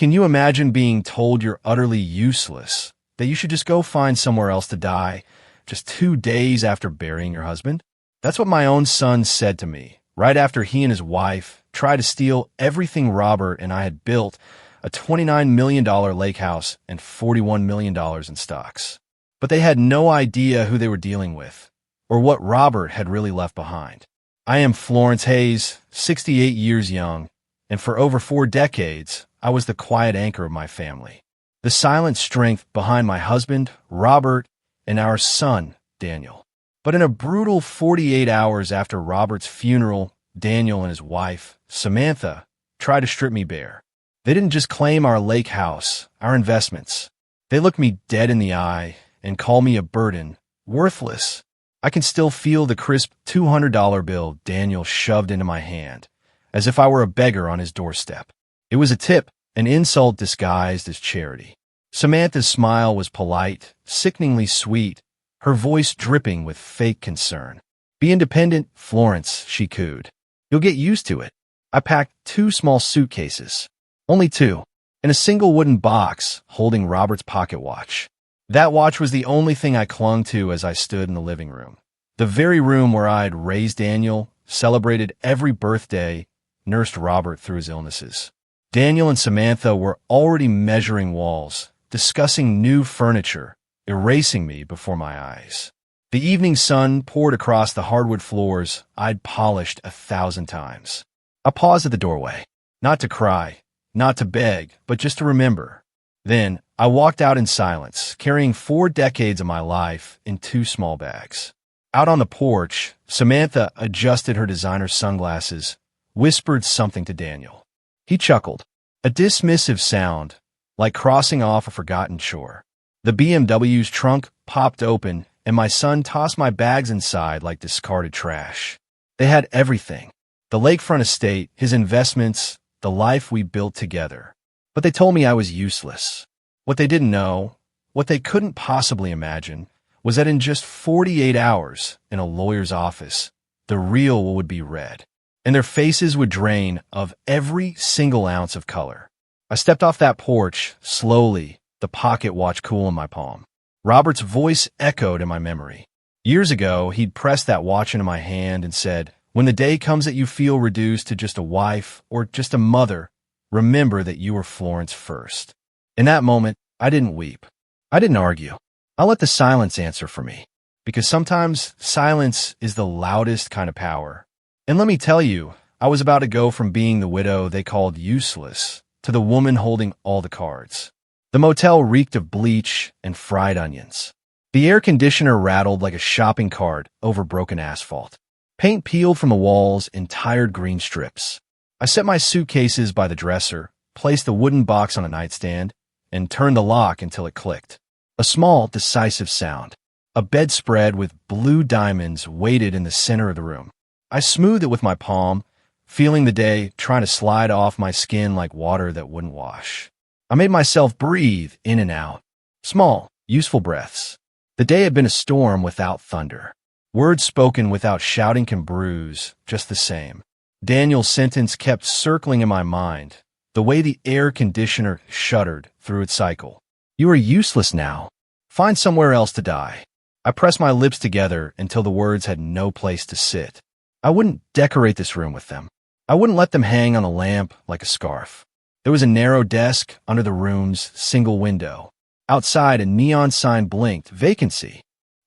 Can you imagine being told you're utterly useless, that you should just go find somewhere else to die just 2 days after burying your husband? That's what my own son said to me, right after he and his wife tried to steal everything Robert and I had built, a $29 million lake house and $41 million in stocks. But they had no idea who they were dealing with, or what Robert had really left behind. I am Florence Hayes, 68 years young, and for over 4 decades, I was the quiet anchor of my family, the silent strength behind my husband, Robert, and our son, Daniel. But in a brutal 48 hours after Robert's funeral, Daniel and his wife, Samantha, tried to strip me bare. They didn't just claim our lake house, our investments. They looked me dead in the eye and called me a burden, worthless. I can still feel the crisp $200 bill Daniel shoved into my hand, as if I were a beggar on his doorstep. It was a tip, an insult disguised as charity. Samantha's smile was polite, sickeningly sweet, her voice dripping with fake concern. "Be independent, Florence," she cooed. "You'll get used to it." I packed 2 small suitcases. Only 2, and a single wooden box holding Robert's pocket watch. That watch was the only thing I clung to as I stood in the living room. The very room where I'd raised Daniel, celebrated every birthday, nursed Robert through his illnesses. Daniel and Samantha were already measuring walls, discussing new furniture, erasing me before my eyes. The evening sun poured across the hardwood floors I'd polished 1,000 times. I paused at the doorway, not to cry, not to beg, but just to remember. Then I walked out in silence, carrying 4 decades of my life in 2 small bags. Out on the porch, Samantha adjusted her designer sunglasses, whispered something to Daniel. He chuckled, a dismissive sound, like crossing off a forgotten chore. The BMW's trunk popped open, and my son tossed my bags inside like discarded trash. They had everything: the lakefront estate, his investments, the life we built together. But they told me I was useless. What they didn't know, what they couldn't possibly imagine, was that in just 48 hours in a lawyer's office, the real would be read, and their faces would drain of every single ounce of color. I stepped off that porch, slowly, the pocket watch cool in my palm. Robert's voice echoed in my memory. Years ago, he'd pressed that watch into my hand and said, "When the day comes that you feel reduced to just a wife or just a mother, remember that you were Florence first." In that moment, I didn't weep. I didn't argue. I let the silence answer for me, because sometimes silence is the loudest kind of power. And let me tell you, I was about to go from being the widow they called useless to the woman holding all the cards. The motel reeked of bleach and fried onions. The air conditioner rattled like a shopping cart over broken asphalt. Paint peeled from the walls in tired green strips. I set my suitcases by the dresser, placed the wooden box on a nightstand, and turned the lock until it clicked. A small, decisive sound. A bedspread with blue diamonds waited in the center of the room. I smoothed it with my palm, feeling the day trying to slide off my skin like water that wouldn't wash. I made myself breathe in and out. Small, useful breaths. The day had been a storm without thunder. Words spoken without shouting can bruise, just the same. Daniel's sentence kept circling in my mind, the way the air conditioner shuddered through its cycle. "You are useless now. Find somewhere else to die." I pressed my lips together until the words had no place to sit. I wouldn't decorate this room with them. I wouldn't let them hang on a lamp like a scarf. There was a narrow desk under the room's single window. Outside, a neon sign blinked, vacancy.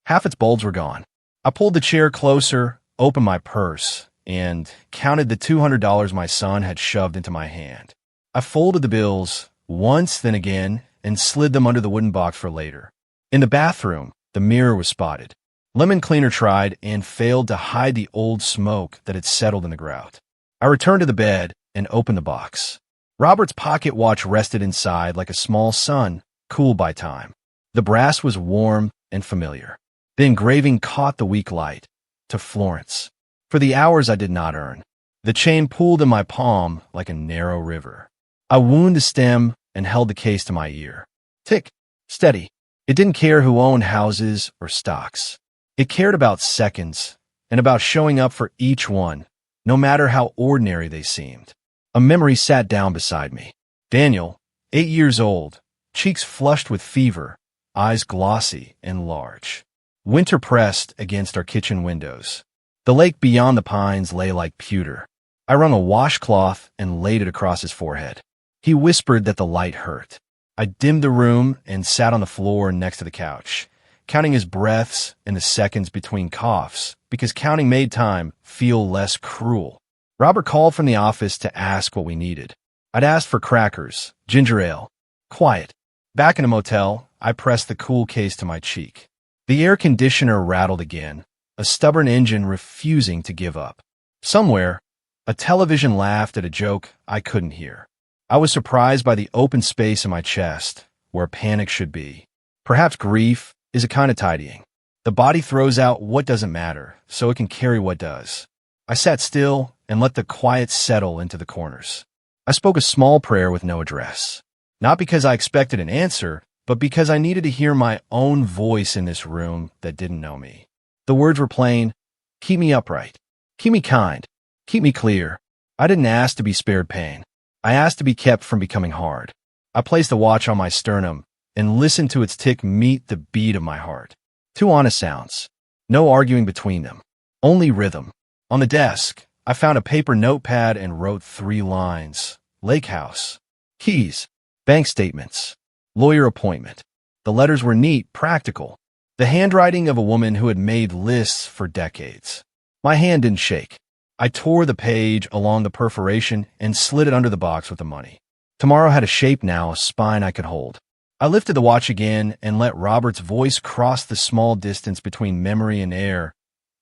Half its bulbs were gone. I pulled the chair closer, opened my purse, and counted the $200 my son had shoved into my hand. I folded the bills once, then again, and slid them under the wooden box for later. In the bathroom, the mirror was spotted. Lemon cleaner tried and failed to hide the old smoke that had settled in the grout. I returned to the bed and opened the box. Robert's pocket watch rested inside like a small sun, cooled by time. The brass was warm and familiar. The engraving caught the weak light. To Florence. For the hours I did not earn. The chain pooled in my palm like a narrow river. I wound the stem and held the case to my ear. Tick. Steady. It didn't care who owned houses or stocks. It cared about seconds, and about showing up for each one, no matter how ordinary they seemed. A memory sat down beside me. Daniel, 8 years old, cheeks flushed with fever, eyes glossy and large. Winter pressed against our kitchen windows. The lake beyond the pines lay like pewter. I wrung a washcloth and laid it across his forehead. He whispered that the light hurt. I dimmed the room and sat on the floor next to the couch, counting his breaths and the seconds between coughs, because counting made time feel less cruel. Robert called from the office to ask what we needed. I'd asked for crackers, ginger ale. Quiet. Back in a motel, I pressed the cool case to my cheek. The air conditioner rattled again, a stubborn engine refusing to give up. Somewhere, a television laughed at a joke I couldn't hear. I was surprised by the open space in my chest, where panic should be. Perhaps grief is a kind of tidying. The body throws out what doesn't matter, so it can carry what does. I sat still and let the quiet settle into the corners. I spoke a small prayer with no address. Not because I expected an answer, but because I needed to hear my own voice in this room that didn't know me. The words were plain: keep me upright, keep me kind, keep me clear. I didn't ask to be spared pain. I asked to be kept from becoming hard. I placed a watch on my sternum and listened to its tick meet the beat of my heart. Two honest sounds. No arguing between them. Only rhythm. On the desk, I found a paper notepad and wrote 3 lines. Lake house. Keys. Bank statements. Lawyer appointment. The letters were neat, practical. The handwriting of a woman who had made lists for decades. My hand didn't shake. I tore the page along the perforation and slid it under the box with the money. Tomorrow had a shape now, a spine I could hold. I lifted the watch again and let Robert's voice cross the small distance between memory and air.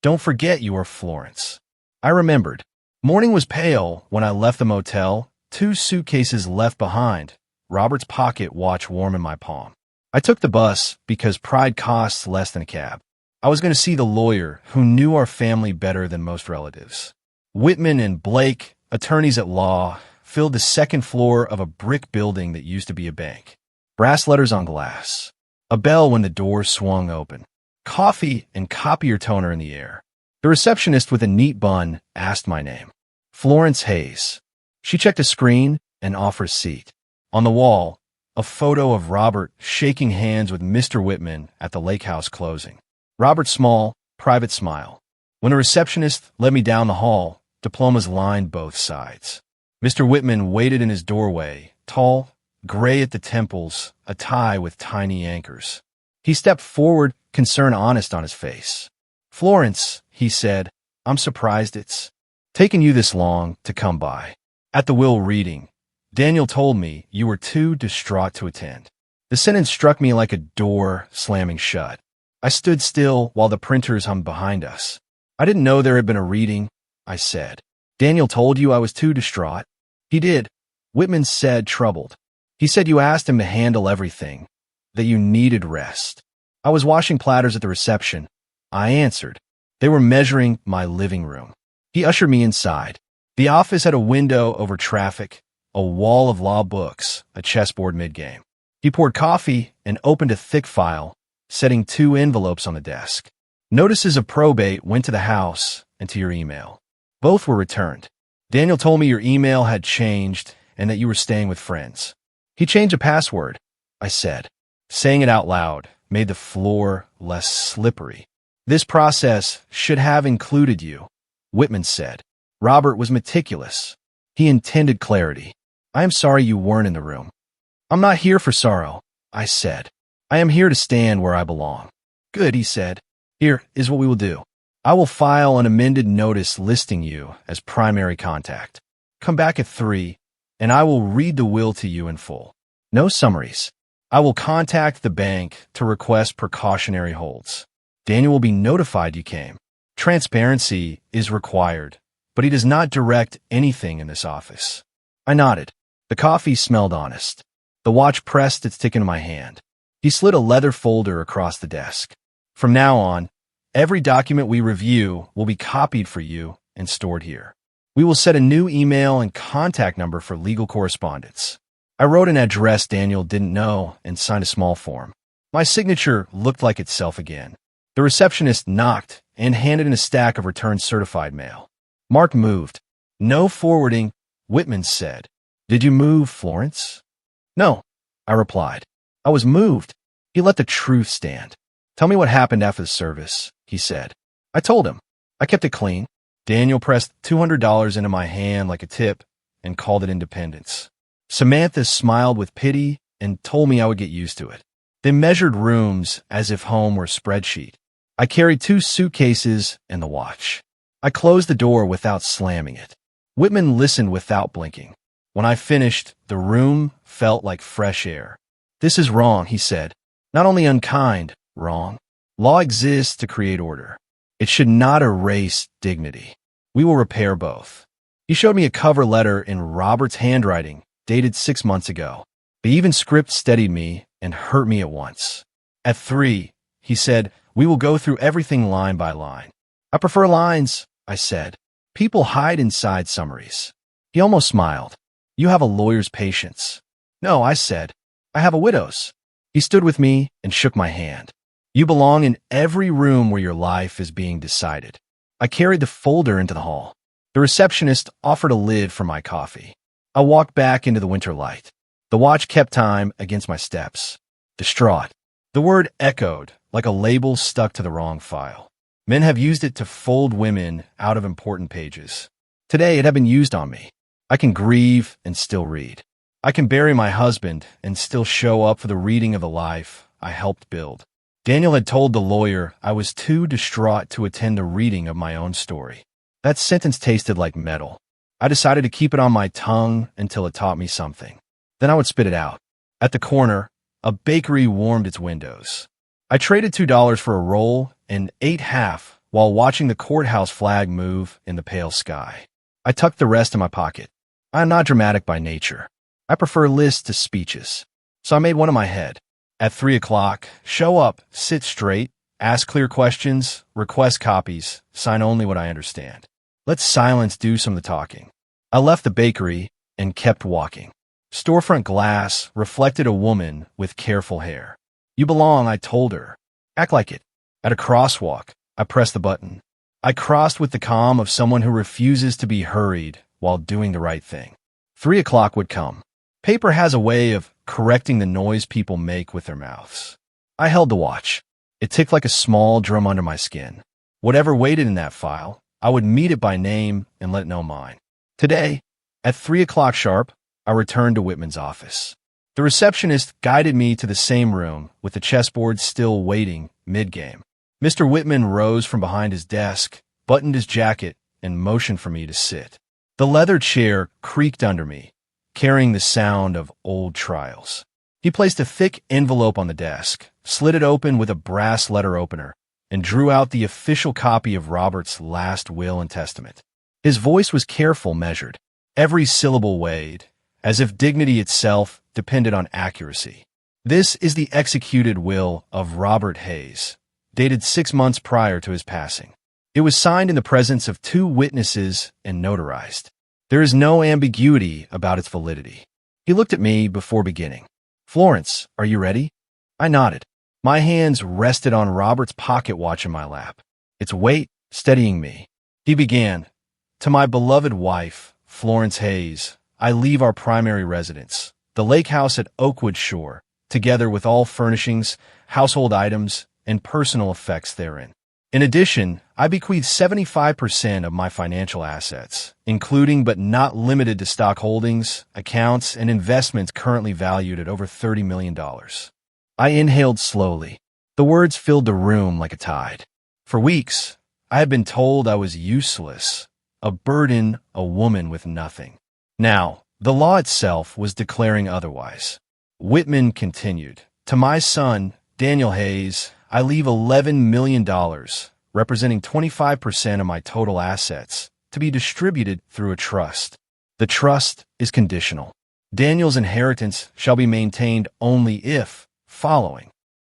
Don't forget you are Florence. I remembered. Morning was pale when I left the motel, 2 suitcases left behind, Robert's pocket watch warm in my palm. I took the bus because pride costs less than a cab. I was going to see the lawyer who knew our family better than most relatives. Whitman and Blake, attorneys at law, filled the 2nd floor of a brick building that used to be a bank. Brass letters on glass. A bell when the doors swung open. Coffee and copier toner in the air. The receptionist with a neat bun asked my name. Florence Hayes. She checked a screen and offered a seat. On the wall, a photo of Robert shaking hands with Mr. Whitman at the lake house closing. Robert's small, private smile. When the receptionist led me down the hall, diplomas lined both sides. Mr. Whitman waited in his doorway, tall, gray at the temples, a tie with tiny anchors. He stepped forward, concern honest on his face. Florence, he said, I'm surprised it's taken you this long to come by. At the will reading, Daniel told me you were too distraught to attend. The sentence struck me like a door slamming shut. I stood still while the printers hummed behind us. I didn't know there had been a reading, I said. Daniel told you I was too distraught? He did, Whitman said, troubled. He said you asked him to handle everything, that you needed rest. I was washing platters at the reception. I answered. They were measuring my living room. He ushered me inside. The office had a window over traffic, a wall of law books, a chessboard mid-game. He poured coffee and opened a thick file, setting 2 envelopes on the desk. Notices of probate went to the house and to your email. Both were returned. Daniel told me your email had changed and that you were staying with friends. He changed a password, I said. Saying it out loud made the floor less slippery. This process should have included you, Whitman said. Robert was meticulous. He intended clarity. I am sorry you weren't in the room. I'm not here for sorrow, I said. I am here to stand where I belong. Good, he said. Here is what we will do. I will file an amended notice listing you as primary contact. Come back at 3, and I will read the will to you in full. No summaries. I will contact the bank to request precautionary holds. Daniel will be notified you came. Transparency is required, but he does not direct anything in this office. I nodded. The coffee smelled honest. The watch pressed its tick into my hand. He slid a leather folder across the desk. From now on, every document we review will be copied for you and stored here. We will set a new email and contact number for legal correspondence. I wrote an address Daniel didn't know and signed a small form. My signature looked like itself again. The receptionist knocked and handed in a stack of returned certified mail. Mark moved. No forwarding, Whitman said. Did you move, Florence? No, I replied. I was moved. He let the truth stand. Tell me what happened after the service, he said. I told him. I kept it clean. Daniel pressed $200 into my hand like a tip and called it independence. Samantha smiled with pity and told me I would get used to it. They measured rooms as if home were a spreadsheet. I carried 2 suitcases and the watch. I closed the door without slamming it. Whitman listened without blinking. When I finished, the room felt like fresh air. This is wrong, he said. Not only unkind, wrong. Law exists to create order. It should not erase dignity. We will repair both. He showed me a cover letter in Robert's handwriting, dated 6 months ago. The even script steadied me and hurt me at once. At 3, he said, we will go through everything line by line. I prefer lines, I said. People hide inside summaries. He almost smiled. You have a lawyer's patience. No, I said. I have a widow's. He stood with me and shook my hand. You belong in every room where your life is being decided. I carried the folder into the hall. The receptionist offered a lid for my coffee. I walked back into the winter light. The watch kept time against my steps. Distraught. The word echoed like a label stuck to the wrong file. Men have used it to fold women out of important pages. Today it had been used on me. I can grieve and still read. I can bury my husband and still show up for the reading of the life I helped build. Daniel had told the lawyer I was too distraught to attend the reading of my own story. That sentence tasted like metal. I decided to keep it on my tongue until it taught me something. Then I would spit it out. At the corner, a bakery warmed its windows. I traded $2 for a roll and ate half while watching the courthouse flag move in the pale sky. I tucked the rest in my pocket. I am not dramatic by nature. I prefer lists to speeches. So I made one in my head. At 3 o'clock, show up, sit straight, ask clear questions, request copies, sign only what I understand. Let silence do some of the talking. I left the bakery and kept walking. Storefront glass reflected a woman with careful hair. You belong, I told her. Act like it. At a crosswalk, I pressed the button. I crossed with the calm of someone who refuses to be hurried while doing the right thing. 3 o'clock would come. Paper has a way of correcting the noise people make with their mouths. I held the watch. It ticked like a small drum under my skin. Whatever waited in that file, I would meet it by name and let it know mine. Today, at 3 o'clock sharp, I returned to Whitman's office. The receptionist guided me to the same room, with the chessboard still waiting mid-game. Mr. Whitman rose from behind his desk, buttoned his jacket, and motioned for me to sit. The leather chair creaked under me, carrying the sound of old trials. He placed a thick envelope on the desk, slid it open with a brass letter opener, and drew out the official copy of Robert's last will and testament. His voice was careful, measured, every syllable weighed, as if dignity itself depended on accuracy. This is the executed will of Robert Hayes, dated 6 months prior to his passing. It was signed in the presence of 2 witnesses and notarized. There is no ambiguity about its validity. He looked at me before beginning. Florence, are you ready? I nodded. My hands rested on Robert's pocket watch in my lap, its weight steadying me. He began, To my beloved wife, Florence Hayes, I leave our primary residence, the lake house at Oakwood Shore, together with all furnishings, household items, and personal effects therein. In addition, I bequeath 75% of my financial assets, including but not limited to stock holdings, accounts, and investments currently valued at over $30 million. I inhaled slowly. The words filled the room like a tide. For weeks, I had been told I was useless, a burden, a woman with nothing. Now, the law itself was declaring otherwise. Whitman continued, To my son, Daniel Hayes, I leave $11 million, representing 25% of my total assets, to be distributed through a trust. The trust is conditional. Daniel's inheritance shall be maintained only if, following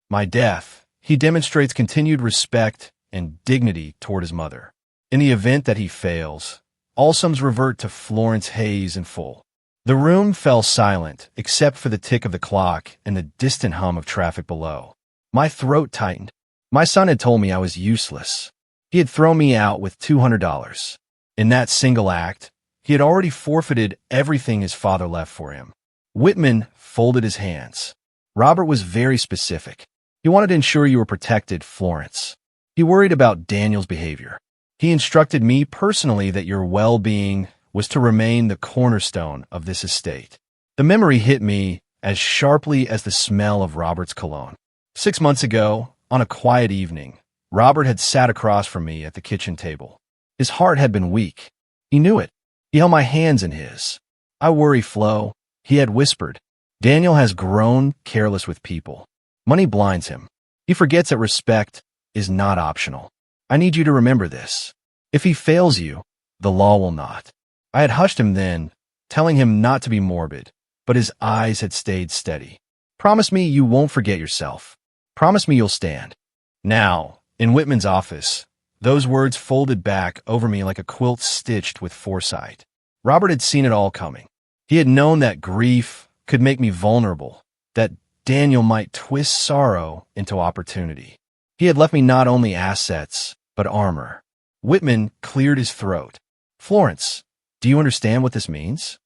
my death, he demonstrates continued respect and dignity toward his mother. In the event that he fails, all sums revert to Florence Hayes in full. The room fell silent, except for the tick of the clock and the distant hum of traffic below. My throat tightened. My son had told me I was useless. He had thrown me out with $200. In that single act, he had already forfeited everything his father left for him. Whitman folded his hands. Robert was very specific. He wanted to ensure you were protected, Florence. He worried about Daniel's behavior. He instructed me personally that your well-being was to remain the cornerstone of this estate. The memory hit me as sharply as the smell of Robert's cologne. 6 months ago, on a quiet evening, Robert had sat across from me at the kitchen table. His heart had been weak. He knew it. He held my hands in his. "I worry, Flo," he had whispered. "Daniel has grown careless with people. Money blinds him. He forgets that respect is not optional. I need you to remember this. If he fails you, the law will not." I had hushed him then, telling him not to be morbid, but his eyes had stayed steady. "Promise me you won't forget yourself. Promise me you'll stand." Now, in Whitman's office, those words folded back over me like a quilt stitched with foresight. Robert had seen it all coming. He had known that grief could make me vulnerable, that Daniel might twist sorrow into opportunity. He had left me not only assets, but armor. Whitman cleared his throat. "Florence, do you understand what this means?"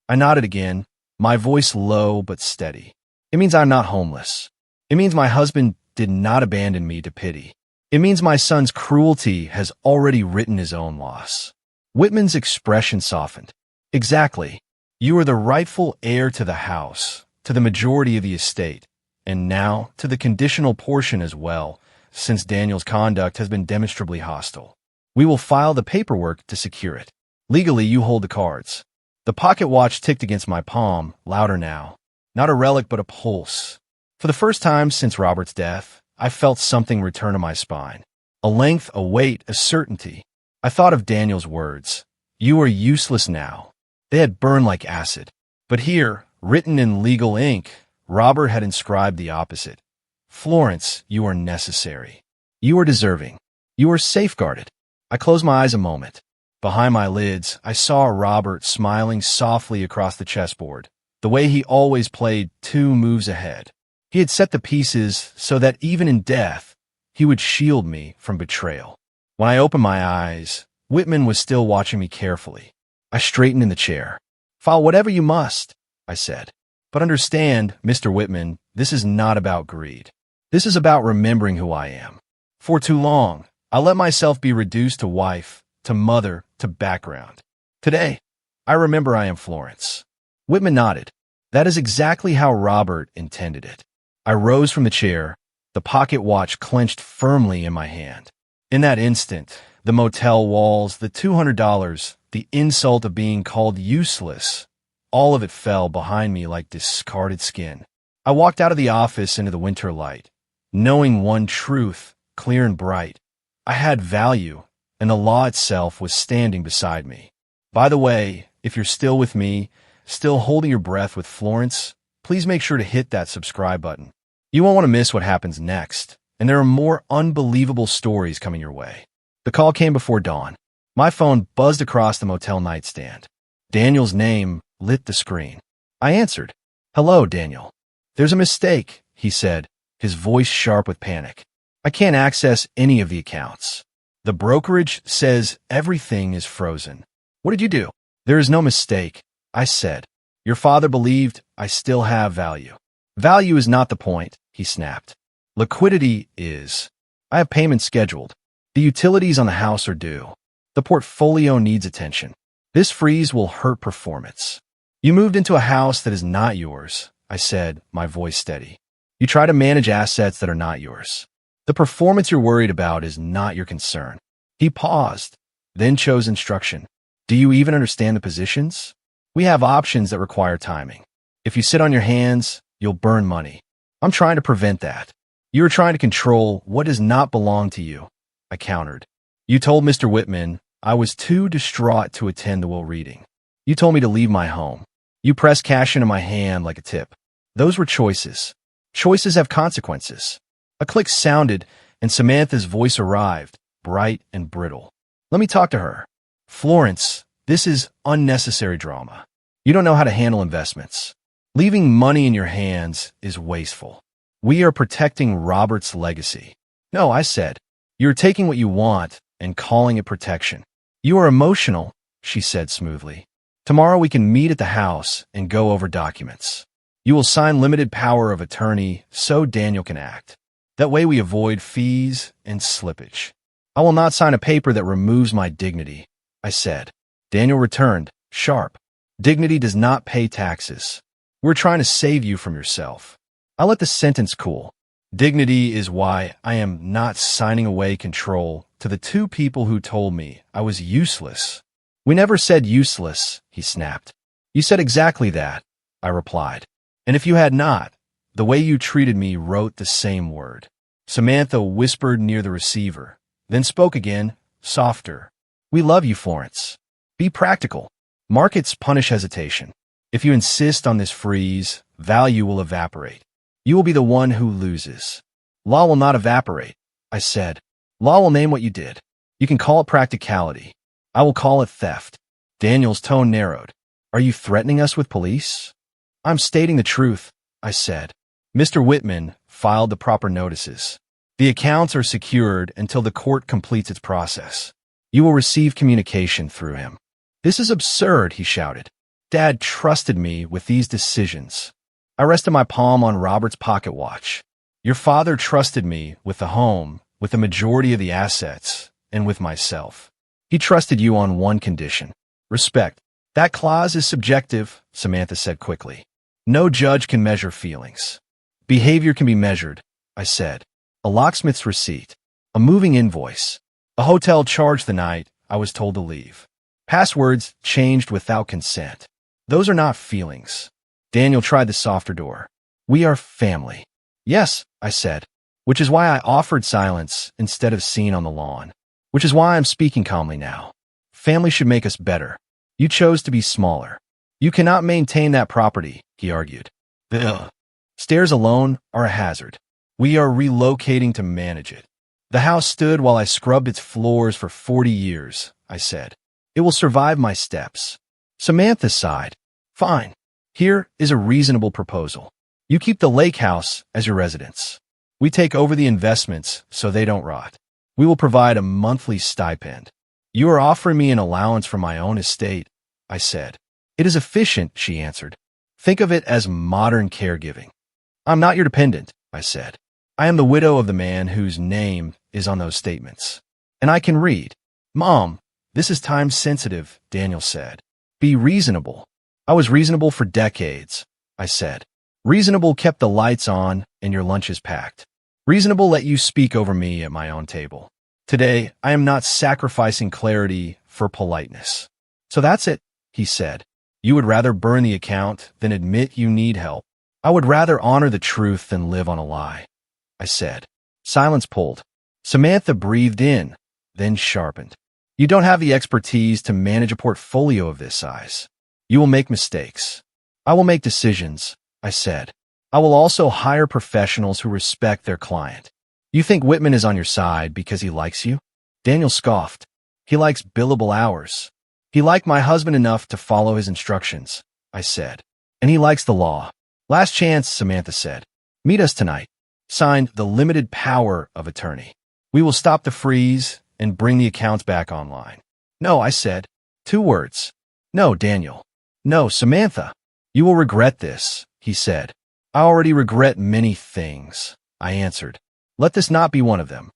I nodded again, my voice low but steady. "It means I'm not homeless. It means my husband did not abandon me to pity. It means my son's cruelty has already written his own loss." Whitman's expression softened. "Exactly. You are the rightful heir to the house, to the majority of the estate, and now to the conditional portion as well, since Daniel's conduct has been demonstrably hostile. We will file the paperwork to secure it. Legally, you hold the cards." The pocket watch ticked against my palm, louder now. Not a relic, but a pulse. For the first time since Robert's death, I felt something return to my spine. A length, a weight, a certainty. I thought of Daniel's words. "You are useless now." They had burned like acid. But here, written in legal ink, Robert had inscribed the opposite. "Florence, you are necessary. You are deserving. You are safeguarded." I closed my eyes a moment. Behind my lids, I saw Robert smiling softly across the chessboard, the way he always played 2 moves ahead. He had set the pieces so that even in death, he would shield me from betrayal. When I opened my eyes, Whitman was still watching me carefully. I straightened in the chair. "File whatever you must," I said. "But understand, Mr. Whitman, this is not about greed. This is about remembering who I am. For too long, I let myself be reduced to wife, to mother, to background. Today, I remember I am Florence." Whitman nodded. "That is exactly how Robert intended it." I rose from the chair, the pocket watch clenched firmly in my hand. In that instant, the motel walls, the $200, the insult of being called useless, all of it fell behind me like discarded skin. I walked out of the office into the winter light, knowing one truth, clear and bright. I had value, and the law itself was standing beside me. By the way, if you're still with me, still holding your breath with Florence, please make sure to hit that subscribe button. You won't want to miss what happens next, and there are more unbelievable stories coming your way. The call came before dawn. My phone buzzed across the motel nightstand. Daniel's name lit the screen. I answered. "Hello, Daniel." "There's a mistake," he said, his voice sharp with panic. "I can't access any of the accounts. The brokerage says everything is frozen." "What did you do?" "There is no mistake," I said. "Your father believed I still have value." "Value is not the point," he snapped. "Liquidity is. I have payments scheduled. The utilities on the house are due. The portfolio needs attention. This freeze will hurt performance." "You moved into a house that is not yours," I said, my voice steady. "You try to manage assets that are not yours. The performance you're worried about is not your concern." He paused, then chose instruction. "Do you even understand the positions? We have options that require timing. If you sit on your hands, you'll burn money. I'm trying to prevent that." "You are trying to control what does not belong to you," I countered. "You told Mr. Whitman I was too distraught to attend the will reading. You told me to leave my home. You pressed cash into my hand like a tip. Those were choices. Choices have consequences." A click sounded, and Samantha's voice arrived, bright and brittle. "Let me talk to her." "Florence, this is unnecessary drama. You don't know how to handle investments. Leaving money in your hands is wasteful. We are protecting Robert's legacy." "No," I said. "You're taking what you want and calling it protection." "You are emotional," she said smoothly. "Tomorrow we can meet at the house and go over documents." You will sign limited power of attorney so Daniel can act. That way we avoid fees and slippage. I will not sign a paper that removes my dignity, I said. Daniel returned, sharp. Dignity does not pay taxes. We're trying to save you from yourself. I let the sentence cool. Dignity is why I am not signing away control to the two people who told me I was useless. We never said useless, he snapped. You said exactly that, I replied. And if you had not, the way you treated me wrote the same word. Samantha whispered near the receiver, then spoke again, softer. We love you, Florence. Be practical. Markets punish hesitation. If you insist on this freeze, value will evaporate. You will be the one who loses. Law will not evaporate, I said. Law will name what you did. You can call it practicality. I will call it theft. Daniel's tone narrowed. Are you threatening us with police? I'm stating the truth, I said. Mr. Whitman filed the proper notices. The accounts are secured until the court completes its process. You will receive communication through him. This is absurd, he shouted. Dad trusted me with these decisions. I rested my palm on Robert's pocket watch. Your father trusted me with the home, with the majority of the assets, and with myself. He trusted you on one condition. Respect. That clause is subjective, Samantha said quickly. No judge can measure feelings. Behavior can be measured, I said. A locksmith's receipt. A moving invoice. A hotel charge the night I was told to leave. Passwords changed without consent. Those are not feelings. Daniel tried the softer door. We are family. Yes, I said, which is why I offered silence instead of seen on the lawn, which is why I'm speaking calmly now. Family should make us better. You chose to be smaller. You cannot maintain that property, he argued. Ugh. Stairs alone are a hazard. We are relocating to manage it. The house stood while I scrubbed its floors for 40 years, I said. It will survive my steps. Samantha sighed. Fine. Here is a reasonable proposal. You keep the lake house as your residence. We take over the investments so they don't rot. We will provide a monthly stipend. You are offering me an allowance for my own estate, I said. It is efficient, she answered. Think of it as modern caregiving. I'm not your dependent, I said. I am the widow of the man whose name is on those statements. And I can read. Mom, this is time sensitive, Daniel said. Be reasonable. I was reasonable for decades, I said. Reasonable kept the lights on and your lunches packed. Reasonable let you speak over me at my own table. Today, I am not sacrificing clarity for politeness. So that's it, he said. You would rather burn the account than admit you need help. I would rather honor the truth than live on a lie, I said. Silence pulled. Samantha breathed in, then sharpened. You don't have the expertise to manage a portfolio of this size. You will make mistakes. I will make decisions, I said. I will also hire professionals who respect their client. You think Whitman is on your side because he likes you? Daniel scoffed. He likes billable hours. He liked my husband enough to follow his instructions, I said. And he likes the law. Last chance, Samantha said. Meet us tonight. Signed, the limited power of attorney. We will stop the freeze and bring the accounts back online. No, I said. 2 words. No, Daniel. No, Samantha. You will regret this, he said. I already regret many things, I answered. Let this not be one of them.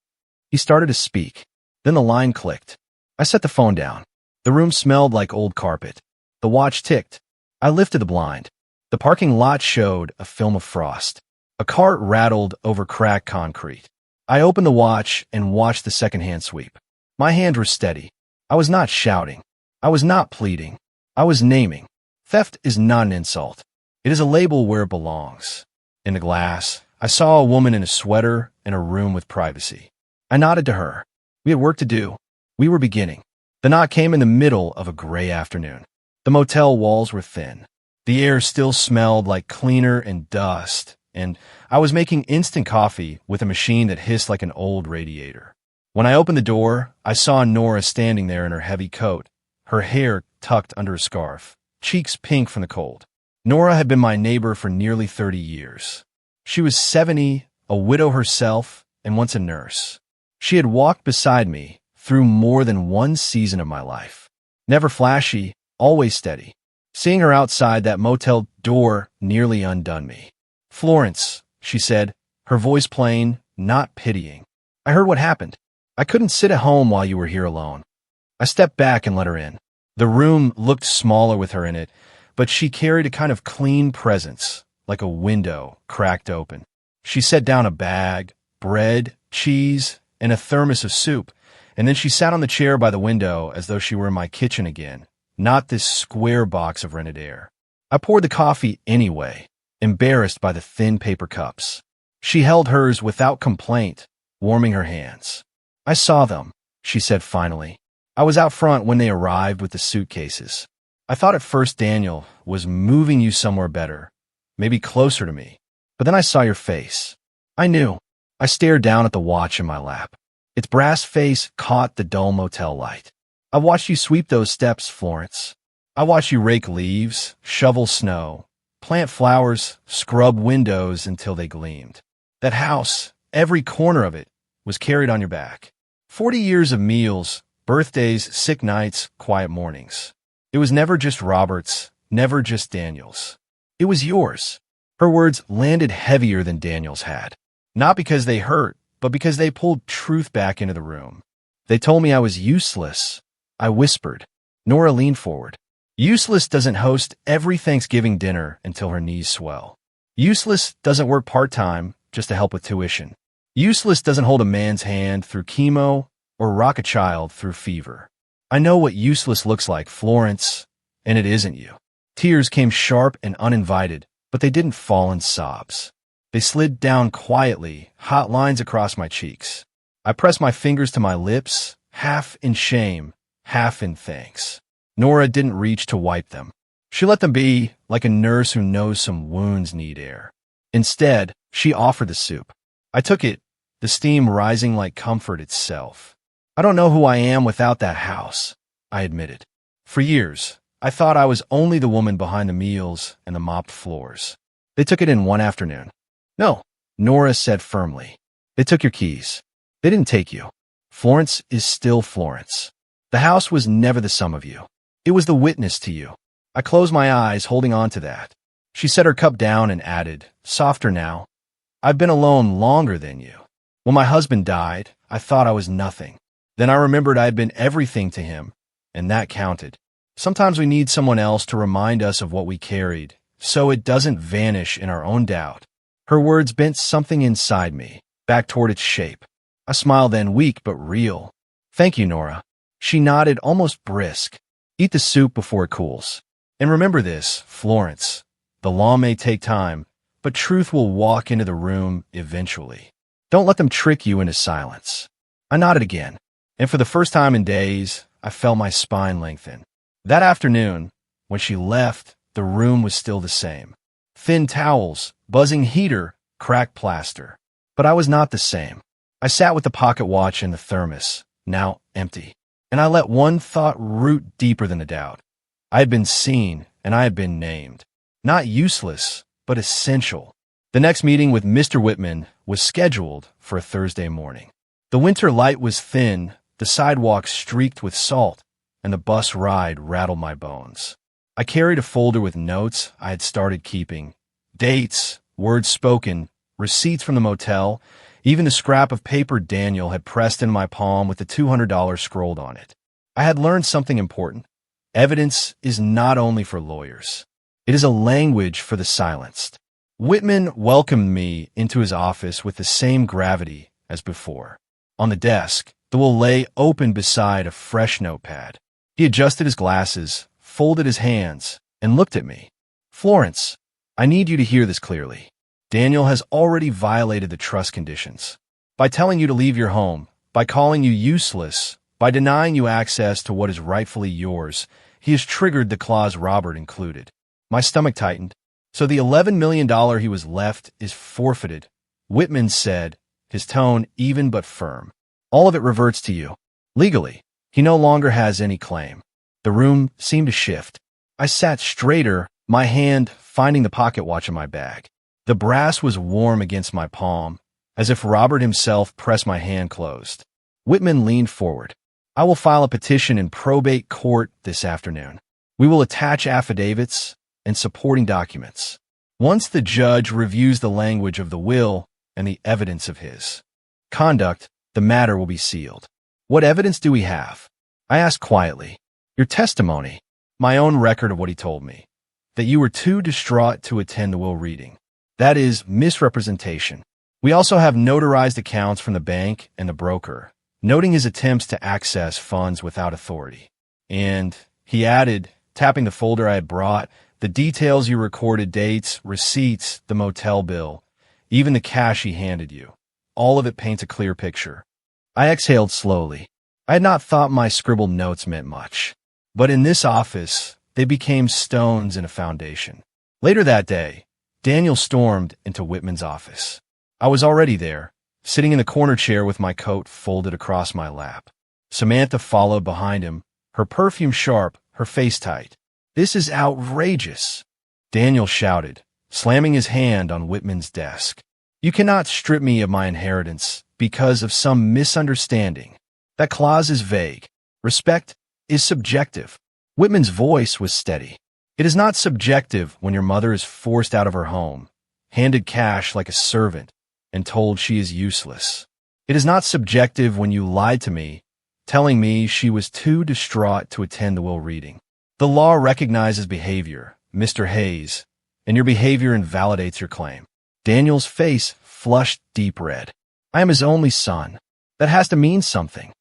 He started to speak. Then the line clicked. I set the phone down. The room smelled like old carpet. The watch ticked. I lifted the blind. The parking lot showed a film of frost. A cart rattled over cracked concrete. I opened the watch and watched the second-hand sweep. My hands were steady. I was not shouting. I was not pleading. I was naming. Theft is not an insult. It is a label where it belongs. In the glass, I saw a woman in a sweater in a room with privacy. I nodded to her. We had work to do. We were beginning. The knock came in the middle of a gray afternoon. The motel walls were thin. The air still smelled like cleaner and dust, and I was making instant coffee with a machine that hissed like an old radiator. When I opened the door, I saw Nora standing there in her heavy coat, her hair tucked under a scarf, cheeks pink from the cold. Nora had been my neighbor for nearly 30 years. She was 70, a widow herself, and once a nurse. She had walked beside me through more than one season of my life. Never flashy, always steady. Seeing her outside that motel door nearly undone me. "Florence," she said, her voice plain, not pitying. "I heard what happened. I couldn't sit at home while you were here alone." I stepped back and let her in. The room looked smaller with her in it, but she carried a kind of clean presence, like a window cracked open. She set down a bag, bread, cheese, and a thermos of soup, and then she sat on the chair by the window as though she were in my kitchen again, not this square box of rented air. I poured the coffee anyway, embarrassed by the thin paper cups. She held hers without complaint, warming her hands. "I saw them," she said finally. "I was out front when they arrived with the suitcases. I thought at first Daniel was moving you somewhere better, maybe closer to me. But then I saw your face. I knew." I stared down at the watch in my lap. Its brass face caught the dull motel light. "I watched you sweep those steps, Florence. I watched you rake leaves, shovel snow, plant flowers, scrub windows until they gleamed. That house, every corner of it, was carried on your back. 40 years of meals, birthdays, sick nights, quiet mornings. It was never just Robert's, never just Daniel's. It was yours." Her words landed heavier than Daniel's had. Not because they hurt, but because they pulled truth back into the room. They told me I was useless. I whispered. Nora leaned forward. "Useless doesn't host every Thanksgiving dinner until her knees swell. Useless doesn't work part-time just to help with tuition. Useless doesn't hold a man's hand through chemo or rock a child through fever. I know what useless looks like, Florence, and it isn't you." Tears came sharp and uninvited, but they didn't fall in sobs. They slid down quietly, hot lines across my cheeks. I pressed my fingers to my lips, half in shame, half in thanks. Nora didn't reach to wipe them. She let them be, like a nurse who knows some wounds need air. Instead, she offered the soup. I took it, the steam rising like comfort itself. "I don't know who I am without that house," I admitted. "For years, I thought I was only the woman behind the meals and the mopped floors." They took it in one afternoon. "No," Nora said firmly. "They took your keys. They didn't take you. Florence is still Florence. The house was never the sum of you. It was the witness to you." I closed my eyes, holding on to that. She set her cup down and added, softer now, "I've been alone longer than you. When my husband died, I thought I was nothing. Then I remembered I had been everything to him, and that counted. Sometimes we need someone else to remind us of what we carried, so it doesn't vanish in our own doubt." Her words bent something inside me, back toward its shape. I smiled then, weak but real. "Thank you, Nora." She nodded, almost brisk. "Eat the soup before it cools. And remember this, Florence. The law may take time, but truth will walk into the room eventually. Don't let them trick you into silence." I nodded again, and for the first time in days, I felt my spine lengthen. That afternoon, when she left, the room was still the same. Thin towels, buzzing heater, cracked plaster. But I was not the same. I sat with the pocket watch and the thermos, now empty, and I let one thought root deeper than the doubt. I had been seen, and I had been named. Not useless, but essential. The next meeting with Mr. Whitman was scheduled for a Thursday morning. The winter light was thin, the sidewalk streaked with salt, and the bus ride rattled my bones. I carried a folder with notes I had started keeping. Dates, words spoken, receipts from the motel, even the scrap of paper Daniel had pressed in my palm with the $200 scrolled on it. I had learned something important. Evidence is not only for lawyers. It is a language for the silenced. Whitman welcomed me into his office with the same gravity as before. On the desk, the will lay open beside a fresh notepad. He adjusted his glasses, folded his hands, and looked at me. "Florence, I need you to hear this clearly. Daniel has already violated the trust conditions. By telling you to leave your home, by calling you useless, by denying you access to what is rightfully yours, he has triggered the clause Robert included." My stomach tightened. "So the $11 million he was left is forfeited," Whitman said, his tone even but firm. "All of it reverts to you. Legally, he no longer has any claim." The room seemed to shift. I sat straighter, my hand finding the pocket watch in my bag. The brass was warm against my palm, as if Robert himself pressed my hand closed. Whitman leaned forward. "I will file a petition in probate court this afternoon." We will attach affidavits and supporting documents. Once the judge reviews the language of the will and the evidence of his conduct, the matter will be sealed. What evidence do we have? I asked quietly. Your testimony. My own record of what he told me. That you were too distraught to attend the will reading. That is misrepresentation. We also have notarized accounts from the bank and the broker, noting his attempts to access funds without authority. And he added, tapping the folder I had brought, the details you recorded, dates, receipts, the motel bill, even the cash he handed you. All of it paints a clear picture. I exhaled slowly. I had not thought my scribbled notes meant much. But in this office, they became stones in a foundation. Later that day, Daniel stormed into Whitman's office. I was already there, sitting in the corner chair with my coat folded across my lap. Samantha followed behind him, her perfume sharp, her face tight. This is outrageous, Daniel shouted, slamming his hand on Whitman's desk. You cannot strip me of my inheritance because of some misunderstanding. That clause is vague. Respect is subjective. Whitman's voice was steady. It is not subjective when your mother is forced out of her home, handed cash like a servant, and told she is useless. It is not subjective when you lied to me, telling me she was too distraught to attend the will reading. The law recognizes behavior, Mr. Hayes, and your behavior invalidates your claim. Daniel's face flushed deep red. I am his only son. That has to mean something.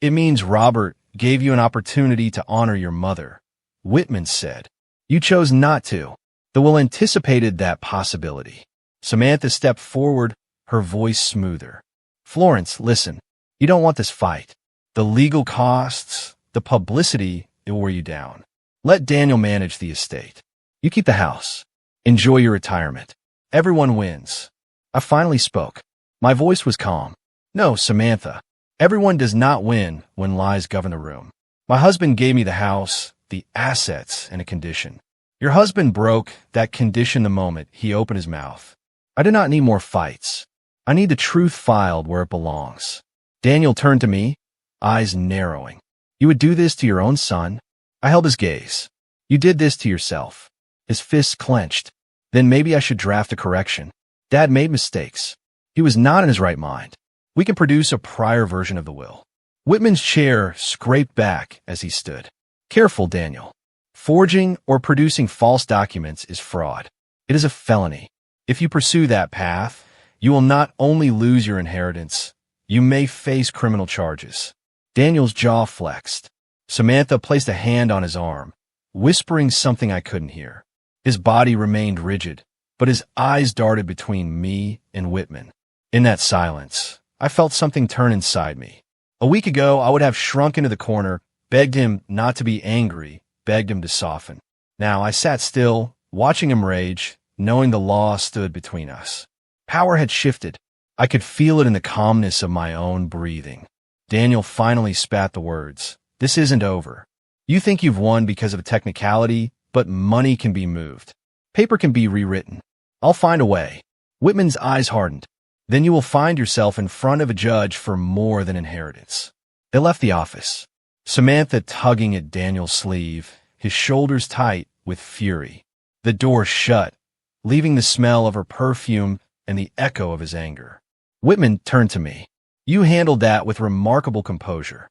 It means Robert gave you an opportunity to honor your mother, Whitman said. You chose not to. The will anticipated that possibility. Samantha stepped forward, her voice smoother. Florence, listen. You don't want this fight. The legal costs, the publicity, it will wear you down. Let Daniel manage the estate. You keep the house. Enjoy your retirement. Everyone wins. I finally spoke. My voice was calm. No, Samantha. Everyone does not win when lies govern the room. My husband gave me the house, the assets, and a condition. Your husband broke that condition the moment he opened his mouth. I do not need more fights. I need the truth filed where it belongs. Daniel turned to me, eyes narrowing. You would do this to your own son? I held his gaze. You did this to yourself. His fists clenched. Then maybe I should draft a correction. Dad made mistakes. He was not in his right mind. We can produce a prior version of the will. Whitman's chair scraped back as he stood. Careful, Daniel. Forging or producing false documents is fraud. It is a felony. If you pursue that path, you will not only lose your inheritance, you may face criminal charges. Daniel's jaw flexed. Samantha placed a hand on his arm, whispering something I couldn't hear. His body remained rigid, but his eyes darted between me and Whitman. In that silence, I felt something turn inside me. A week ago, I would have shrunk into the corner, begged him not to be angry, begged him to soften. Now I sat still, watching him rage, knowing the law stood between us. Power had shifted. I could feel it in the calmness of my own breathing. Daniel finally spat the words. This isn't over. You think you've won because of a technicality, but money can be moved. Paper can be rewritten. I'll find a way. Whitman's eyes hardened. Then you will find yourself in front of a judge for more than inheritance. They left the office. Samantha tugging at Daniel's sleeve, his shoulders tight with fury. The door shut, leaving the smell of her perfume and the echo of his anger. Whitman turned to me. You handled that with remarkable composure.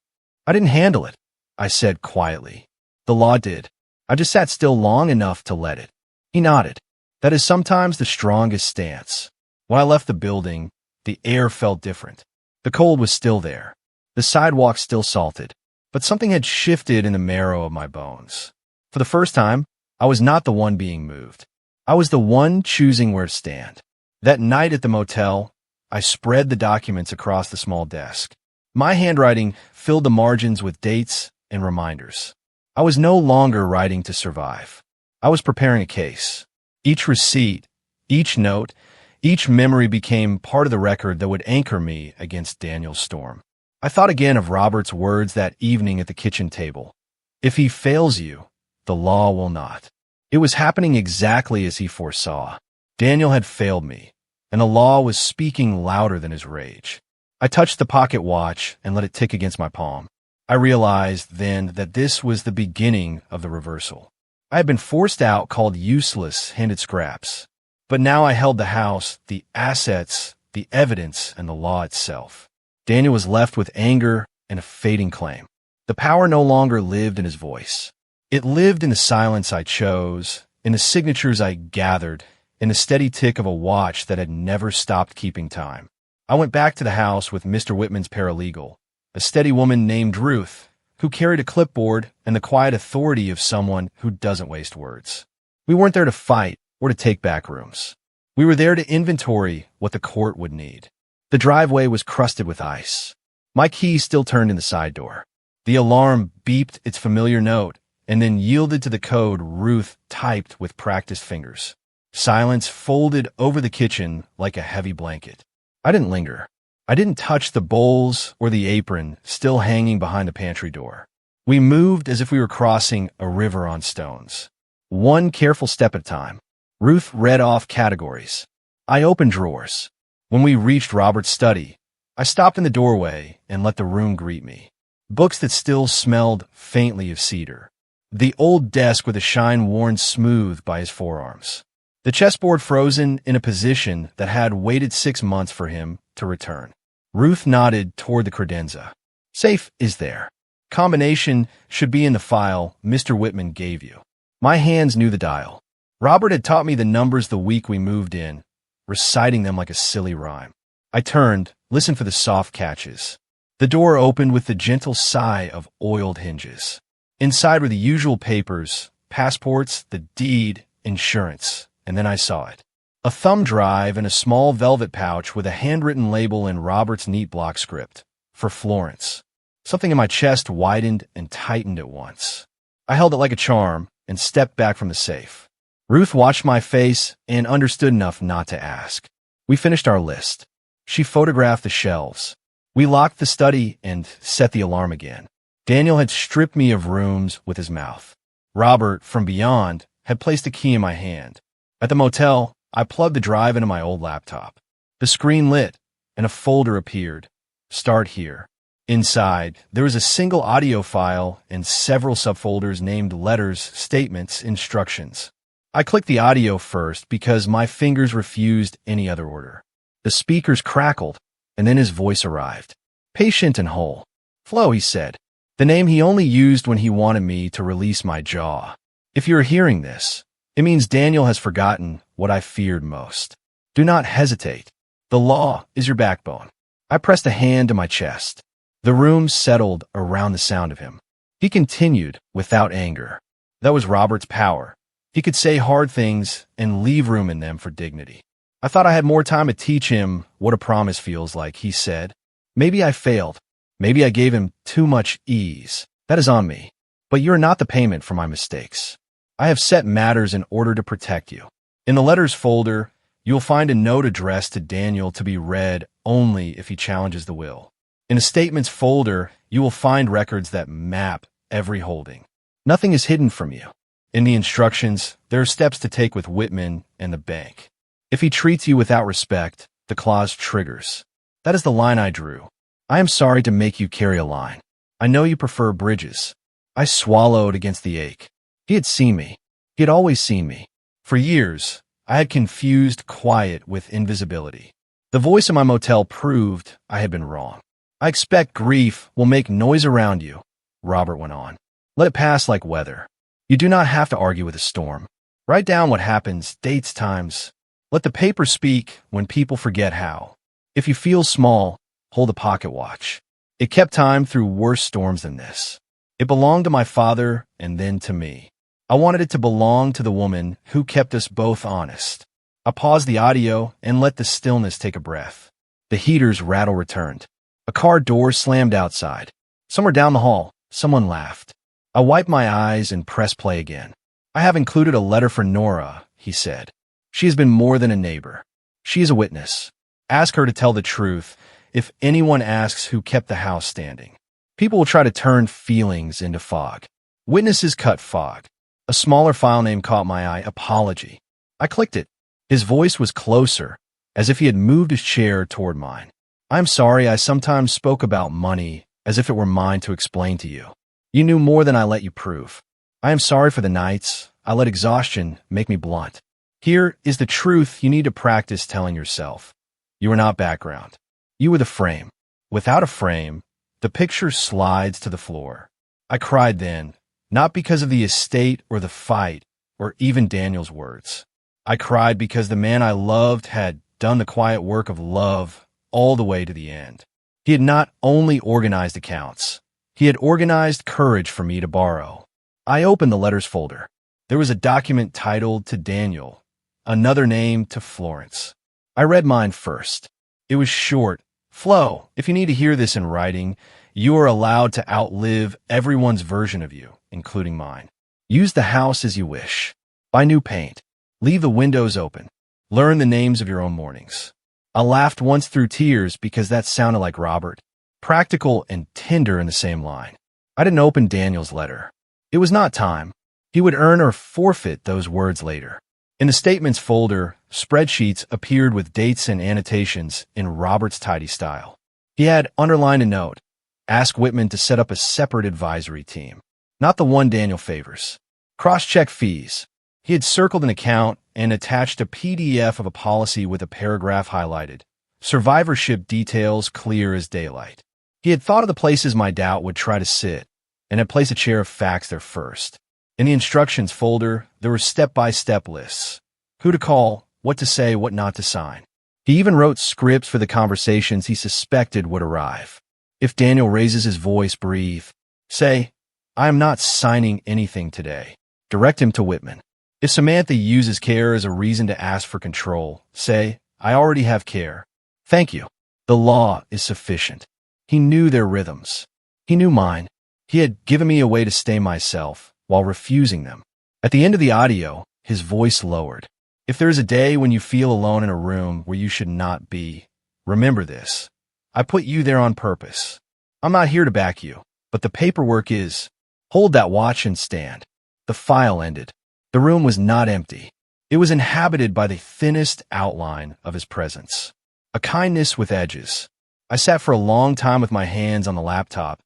I didn't handle it, I said quietly. The law did. I just sat still long enough to let it. He nodded. That is sometimes the strongest stance. When I left the building, the air felt different. The cold was still there. The sidewalk still salted. But something had shifted in the marrow of my bones. For the first time, I was not the one being moved. I was the one choosing where to stand. That night at the motel, I spread the documents across the small desk. My handwriting filled the margins with dates and reminders. I was no longer writing to survive. I was preparing a case. Each receipt, each note, each memory became part of the record that would anchor me against Daniel's storm. I thought again of Robert's words that evening at the kitchen table. If he fails you, the law will not. It was happening exactly as he foresaw. Daniel had failed me, and the law was speaking louder than his rage. I touched the pocket watch and let it tick against my palm. I realized then that this was the beginning of the reversal. I had been forced out, called useless, handed scraps. But now I held the house, the assets, the evidence, and the law itself. Daniel was left with anger and a fading claim. The power no longer lived in his voice. It lived in the silence I chose, in the signatures I gathered, in the steady tick of a watch that had never stopped keeping time. I went back to the house with Mr. Whitman's paralegal, a steady woman named Ruth, who carried a clipboard and the quiet authority of someone who doesn't waste words. We weren't there to fight or to take back rooms. We were there to inventory what the court would need. The driveway was crusted with ice. My key still turned in the side door. The alarm beeped its familiar note and then yielded to the code Ruth typed with practiced fingers. Silence folded over the kitchen like a heavy blanket. I didn't linger. I didn't touch the bowls or the apron still hanging behind the pantry door. We moved as if we were crossing a river on stones. One careful step at a time. Ruth read off categories. I opened drawers. When we reached Robert's study, I stopped in the doorway and let the room greet me. Books that still smelled faintly of cedar. The old desk with a shine worn smooth by his forearms. The chessboard frozen in a position that had waited 6 months for him to return. Ruth nodded toward the credenza. Safe is there. Combination should be in the file Mr. Whitman gave you. My hands knew the dial. Robert had taught me the numbers the week we moved in, reciting them like a silly rhyme. I turned, listened for the soft catches. The door opened with the gentle sigh of oiled hinges. Inside were the usual papers, passports, the deed, insurance, and then I saw it. A thumb drive and a small velvet pouch with a handwritten label in Robert's neat block script. For Florence. Something in my chest widened and tightened at once. I held it like a charm and stepped back from the safe. Ruth watched my face and understood enough not to ask. We finished our list. She photographed the shelves. We locked the study and set the alarm again. Daniel had stripped me of rooms with his mouth. Robert, from beyond, had placed a key in my hand. At the motel, I plugged the drive into my old laptop. The screen lit, and a folder appeared. Start here. Inside, there was a single audio file and several subfolders named letters, statements, instructions. I clicked the audio first because my fingers refused any other order. The speakers crackled, and then his voice arrived. Patient and whole. Flo, he said. The name he only used when he wanted me to release my jaw. If you're hearing this, it means Daniel has forgotten what I feared most. Do not hesitate. The law is your backbone. I pressed a hand to my chest. The room settled around the sound of him. He continued without anger. That was Robert's power. He could say hard things and leave room in them for dignity. I thought I had more time to teach him what a promise feels like, he said. Maybe I failed. Maybe I gave him too much ease. That is on me. But you're not the payment for my mistakes. I have set matters in order to protect you. In the letters folder, you'll find a note addressed to Daniel to be read only if he challenges the will. In the statements folder, you will find records that map every holding. Nothing is hidden from you. In the instructions, there are steps to take with Whitman and the bank. If he treats you without respect, the clause triggers. That is the line I drew. I am sorry to make you carry a line. I know you prefer bridges. I swallowed against the ache. He had seen me. He had always seen me. For years, I had confused quiet with invisibility. The voice in my motel proved I had been wrong. I expect grief will make noise around you, Robert went on. Let it pass like weather. You do not have to argue with a storm. Write down what happens, dates, times. Let the paper speak when people forget how. If you feel small, hold a pocket watch. It kept time through worse storms than this. It belonged to my father and then to me. I wanted it to belong to the woman who kept us both honest. I paused the audio and let the stillness take a breath. The heater's rattle returned. A car door slammed outside. Somewhere down the hall, someone laughed. I wiped my eyes and pressed play again. I have included a letter for Nora, he said. She has been more than a neighbor. She is a witness. Ask her to tell the truth if anyone asks who kept the house standing. People will try to turn feelings into fog. Witnesses cut fog. A smaller file name caught my eye, apology. I clicked it. His voice was closer, as if he had moved his chair toward mine. I'm sorry I sometimes spoke about money as if it were mine to explain to you. You knew more than I let you prove. I am sorry for the nights I let exhaustion make me blunt. Here is the truth you need to practice telling yourself. You are not background. You are the frame. Without a frame, the picture slides to the floor. I cried then, not because of the estate or the fight, or even Daniel's words. I cried because the man I loved had done the quiet work of love all the way to the end. He had not only organized accounts, he had organized courage for me to borrow. I opened the letters folder. There was a document titled to Daniel, another name to Florence. I read mine first. It was short. Flo, if you need to hear this in writing, you are allowed to outlive everyone's version of you, including mine. Use the house as you wish. Buy new paint. Leave the windows open. Learn the names of your own mornings. I laughed once through tears because that sounded like Robert. Practical and tender in the same line. I didn't open Daniel's letter. It was not time. He would earn or forfeit those words later. In the statements folder, spreadsheets appeared with dates and annotations in Robert's tidy style. He had underlined a note. Ask Whitman to set up a separate advisory team. Not the one Daniel favors. Cross-check fees. He had circled an account and attached a PDF of a policy with a paragraph highlighted. Survivorship details clear as daylight. He had thought of the places my doubt would try to sit, and had placed a chair of facts there first. In the instructions folder, there were step-by-step lists. Who to call, what to say, what not to sign. He even wrote scripts for the conversations he suspected would arrive. If Daniel raises his voice, breathe. Say, I am not signing anything today. Direct him to Whitman. If Samantha uses care as a reason to ask for control, say, I already have care. Thank you. The law is sufficient. He knew their rhythms. He knew mine. He had given me a way to stay myself while refusing them. At the end of the audio, his voice lowered. If there is a day when you feel alone in a room where you should not be, remember this. I put you there on purpose. I'm not here to back you, but the paperwork is. Hold that watch and stand. The file ended. The room was not empty. It was inhabited by the thinnest outline of his presence. A kindness with edges. I sat for a long time with my hands on the laptop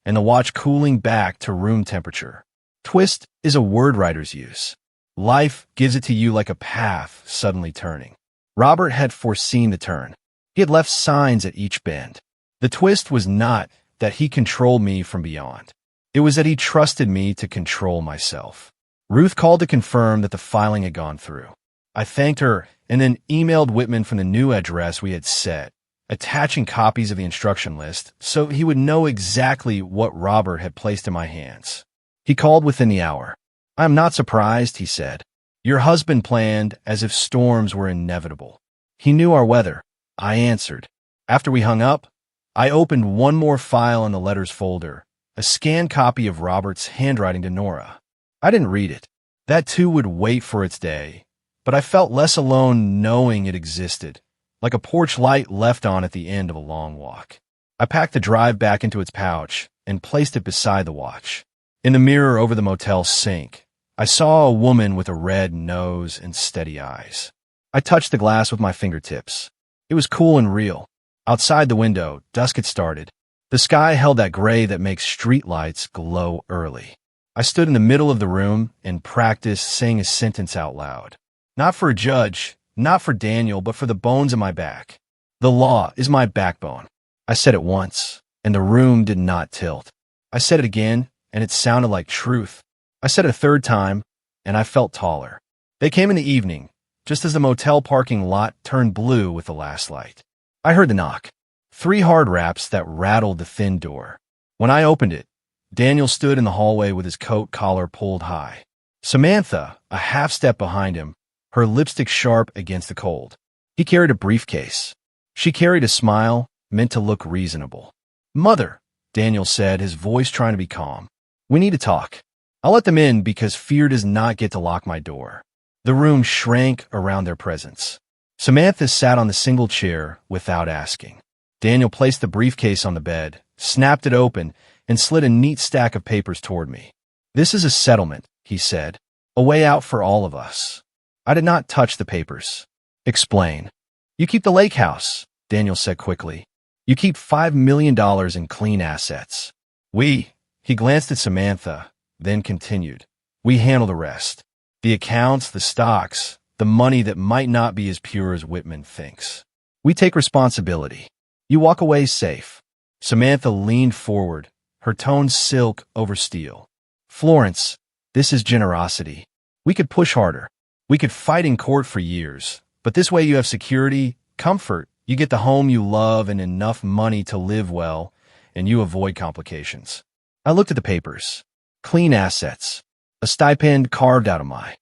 and the watch cooling back to room temperature. Twist is a word writer's use. Life gives it to you like a path suddenly turning. Robert had foreseen the turn. He had left signs at each bend. The twist was not that he controlled me from beyond. It was that he trusted me to control myself. Ruth called to confirm that the filing had gone through. I thanked her and then emailed Whitman from the new address we had set, attaching copies of the instruction list so he would know exactly what Robert had placed in my hands. He called within the hour. I am not surprised, he said. Your husband planned as if storms were inevitable. He knew our weather. I answered. After we hung up, I opened one more file in the letters folder, a scanned copy of Robert's handwriting to Nora. I didn't read it. That too would wait for its day, but I felt less alone knowing it existed, like a porch light left on at the end of a long walk. I packed the drive back into its pouch and placed it beside the watch. In the mirror over the motel sink, I saw a woman with a red nose and steady eyes. I touched the glass with my fingertips. It was cool and real. Outside the window, dusk had started. The sky held that gray that makes streetlights glow early. I stood in the middle of the room and practiced saying a sentence out loud. Not for a judge, not for Daniel, but for the bones in my back. The law is my backbone. I said it once, and the room did not tilt. I said it again, and it sounded like truth. I said it a third time, and I felt taller. They came in the evening, just as the motel parking lot turned blue with the last light. I heard the knock. 3 hard raps that rattled the thin door. When I opened it, Daniel stood in the hallway with his coat collar pulled high. Samantha, a half step behind him, her lipstick sharp against the cold. He carried a briefcase. She carried a smile, meant to look reasonable. Mother, Daniel said, his voice trying to be calm. We need to talk. I'll let them in because fear does not get to lock my door. The room shrank around their presence. Samantha sat on the single chair without asking. Daniel placed the briefcase on the bed, snapped it open, and slid a neat stack of papers toward me. This is a settlement, he said. A way out for all of us. I did not touch the papers. Explain. You keep the lake house, Daniel said quickly. You keep $5 million in clean assets. He glanced at Samantha, then continued. We handle the rest. The accounts, the stocks, the money that might not be as pure as Whitman thinks. We take responsibility. You walk away safe. Samantha leaned forward, her tone silk over steel. Florence, this is generosity. We could push harder. We could fight in court for years. But this way you have security, comfort, you get the home you love and enough money to live well, and you avoid complications. I looked at the papers. Clean assets. A stipend carved out of my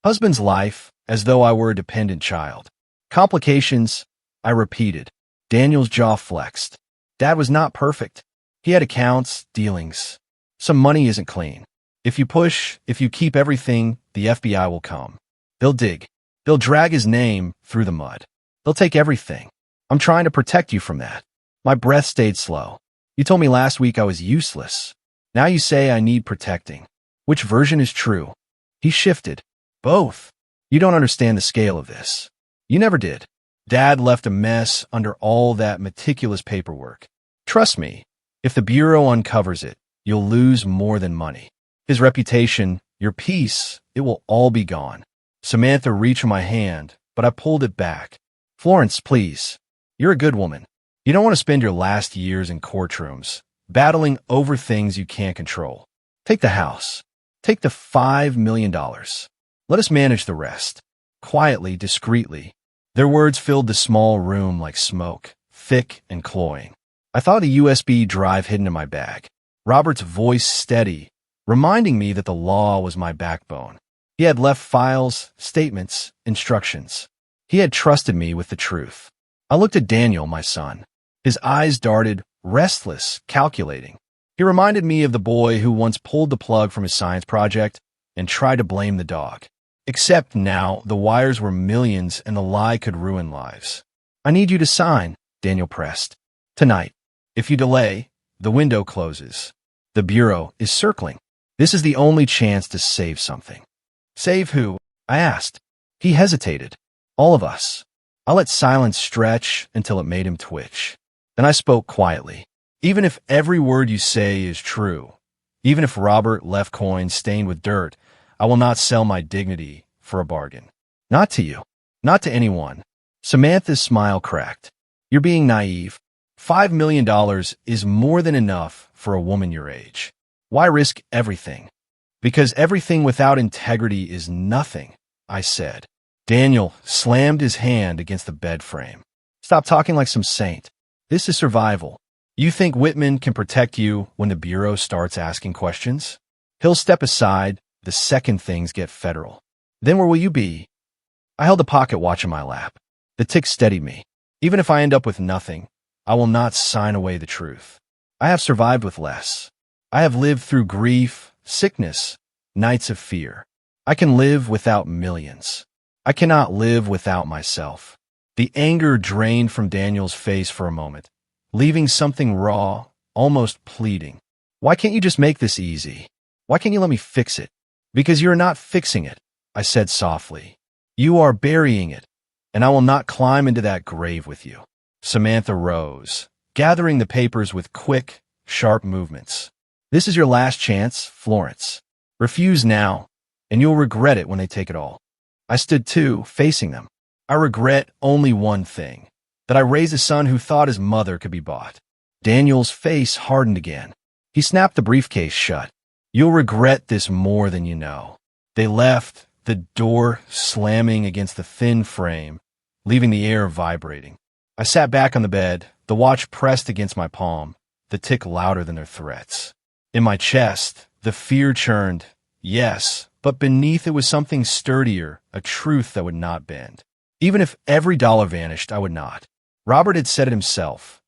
husband's life, as though I were a dependent child. Complications, I repeated. Daniel's jaw flexed. Dad was not perfect. He had accounts, dealings. Some money isn't clean. If you push, if you keep everything, the FBI will come. They'll dig. They'll drag his name through the mud. They'll take everything. I'm trying to protect you from that. My breath stayed slow. You told me last week I was useless. Now you say I need protecting. Which version is true? He shifted. Both. You don't understand the scale of this. You never did. Dad left a mess under all that meticulous paperwork. Trust me, if the Bureau uncovers it, you'll lose more than money. His reputation, your peace, it will all be gone. Samantha reached for my hand, but I pulled it back. Florence, please. You're a good woman. You don't want to spend your last years in courtrooms, battling over things you can't control. Take the house. Take the $5 million. Let us manage the rest. Quietly, discreetly. Their words filled the small room like smoke, thick and cloying. I thought a USB drive hidden in my bag. Robert's voice steady, reminding me that the law was my backbone. He had left files, statements, instructions. He had trusted me with the truth. I looked at Daniel, my son. His eyes darted, restless, calculating. He reminded me of the boy who once pulled the plug from his science project and tried to blame the dog. Except now, the wires were millions and the lie could ruin lives. I need you to sign, Daniel pressed. Tonight. If you delay, the window closes. The Bureau is circling. This is the only chance to save something. Save who? I asked. He hesitated. All of us. I let silence stretch until it made him twitch. Then I spoke quietly. Even if every word you say is true, even if Robert left coins stained with dirt, I will not sell my dignity for a bargain. Not to you. Not to anyone. Samantha's smile cracked. You're being naive. $5 million is more than enough for a woman your age. Why risk everything? Because everything without integrity is nothing, I said. Daniel slammed his hand against the bed frame. Stop talking like some saint. This is survival. You think Whitman can protect you when the Bureau starts asking questions? He'll step aside the second things get federal. Then where will you be? I held a pocket watch in my lap. The tick steadied me. Even if I end up with nothing, I will not sign away the truth. I have survived with less. I have lived through grief, sickness, nights of fear. I can live without millions. I cannot live without myself. The anger drained from Daniel's face for a moment, leaving something raw, almost pleading. Why can't you just make this easy? Why can't you let me fix it? Because you're not fixing it, I said softly. You are burying it, and I will not climb into that grave with you. Samantha rose, gathering the papers with quick, sharp movements. This is your last chance, Florence. Refuse now, and you'll regret it when they take it all. I stood too, facing them. I regret only one thing, that I raised a son who thought his mother could be bought. Daniel's face hardened again. He snapped the briefcase shut. You'll regret this more than you know. They left, the door slamming against the thin frame, leaving the air vibrating. I sat back on the bed, the watch pressed against my palm, the tick louder than their threats. In my chest, the fear churned, yes, but beneath it was something sturdier, a truth that would not bend. Even if every dollar vanished, I would not. Robert had said it himself.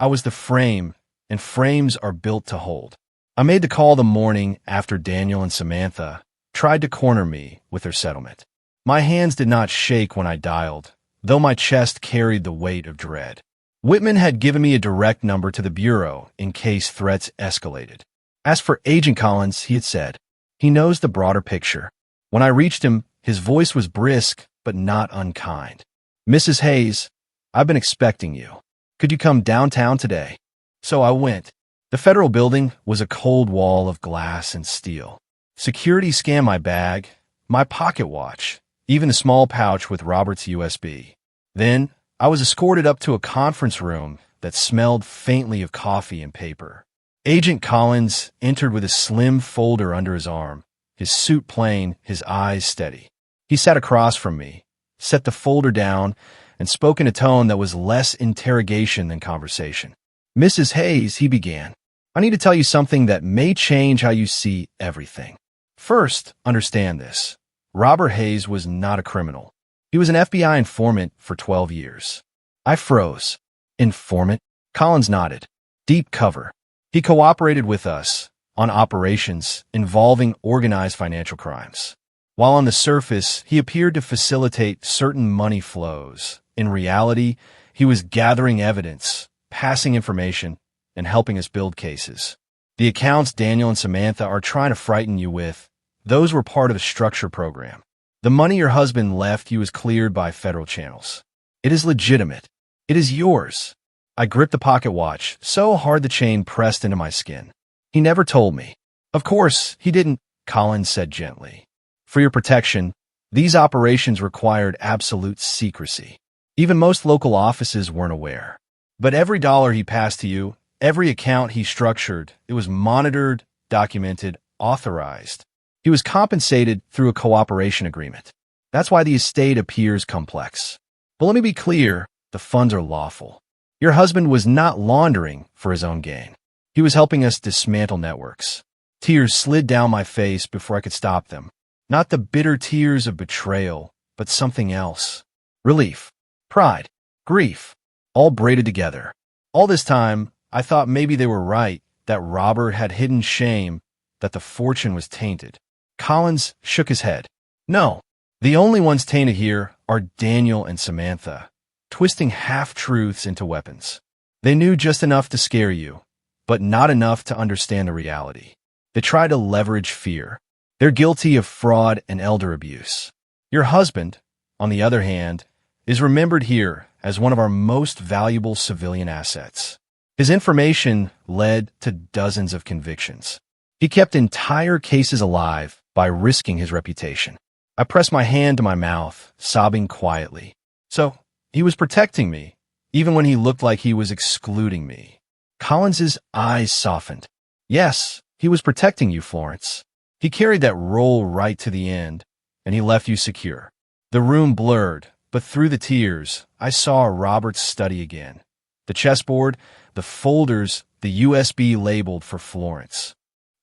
I was the frame, and frames are built to hold. I made the call the morning after Daniel and Samantha tried to corner me with their settlement. My hands did not shake when I dialed, though my chest carried the weight of dread. Whitman had given me a direct number to the Bureau in case threats escalated. As for Agent Collins, he had said, he knows the broader picture. When I reached him, his voice was brisk, but not unkind. Mrs. Hayes, I've been expecting you. Could you come downtown today? So I went. The federal building was a cold wall of glass and steel. Security scanned my bag, my pocket watch, even a small pouch with Robert's USB. Then, I was escorted up to a conference room that smelled faintly of coffee and paper. Agent Collins entered with a slim folder under his arm, his suit plain, his eyes steady. He sat across from me, set the folder down, and spoke in a tone that was less interrogation than conversation. "Mrs. Hayes," he began, "I need to tell you something that may change how you see everything. First, understand this. Robert Hayes was not a criminal. He was an FBI informant for 12 years. I froze. Informant? Collins nodded. Deep cover. He cooperated with us on operations involving organized financial crimes. While on the surface, he appeared to facilitate certain money flows. In reality, he was gathering evidence, passing information, and helping us build cases. The accounts Daniel and Samantha are trying to frighten you with, those were part of a structure program. The money your husband left you is cleared by federal channels. It is legitimate. It is yours." I gripped the pocket watch, so hard the chain pressed into my skin. "He never told me." "Of course, he didn't," Collins said gently. "For your protection, these operations required absolute secrecy. Even most local offices weren't aware. But every dollar he passed to you, every account he structured, it was monitored, documented, authorized. He was compensated through a cooperation agreement. That's why the estate appears complex. But let me be clear, the funds are lawful. Your husband was not laundering for his own gain. He was helping us dismantle networks." Tears slid down my face before I could stop them. Not the bitter tears of betrayal, but something else. Relief, pride, grief, all braided together. All this time, I thought maybe they were right, that Robert had hidden shame, that the fortune was tainted. Collins shook his head. "No, the only ones tainted here are Daniel and Samantha, twisting half-truths into weapons. They knew just enough to scare you, but not enough to understand the reality. They tried to leverage fear. They're guilty of fraud and elder abuse. Your husband, on the other hand, is remembered here as one of our most valuable civilian assets. His information led to dozens of convictions. He kept entire cases alive by risking his reputation." I pressed my hand to my mouth, sobbing quietly. "So, he was protecting me, even when he looked like he was excluding me." Collins's eyes softened. "Yes, he was protecting you, Florence. He carried that role right to the end, and he left you secure." The room blurred, but through the tears, I saw Robert's study again. The chessboard, the folders, the USB labeled for Florence.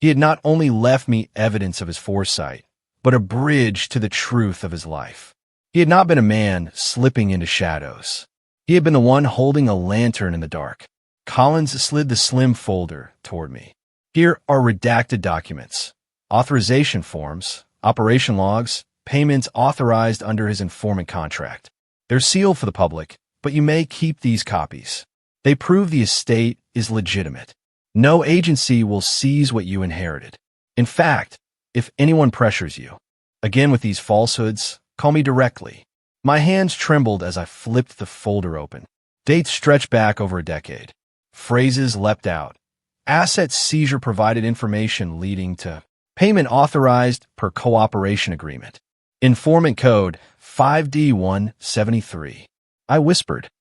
He had not only left me evidence of his foresight, but a bridge to the truth of his life. He had not been a man slipping into shadows. He had been the one holding a lantern in the dark. Collins slid the slim folder toward me. "Here are redacted documents, authorization forms, operation logs, payments authorized under his informant contract. They're sealed for the public, but you may keep these copies. They prove the estate is legitimate. No agency will seize what you inherited. In fact, if anyone pressures you, again with these falsehoods, call me directly." My hands trembled as I flipped the folder open. Dates stretched back over a decade. Phrases leapt out. Asset seizure provided information leading to payment authorized per cooperation agreement. Informant code 5D173. I whispered.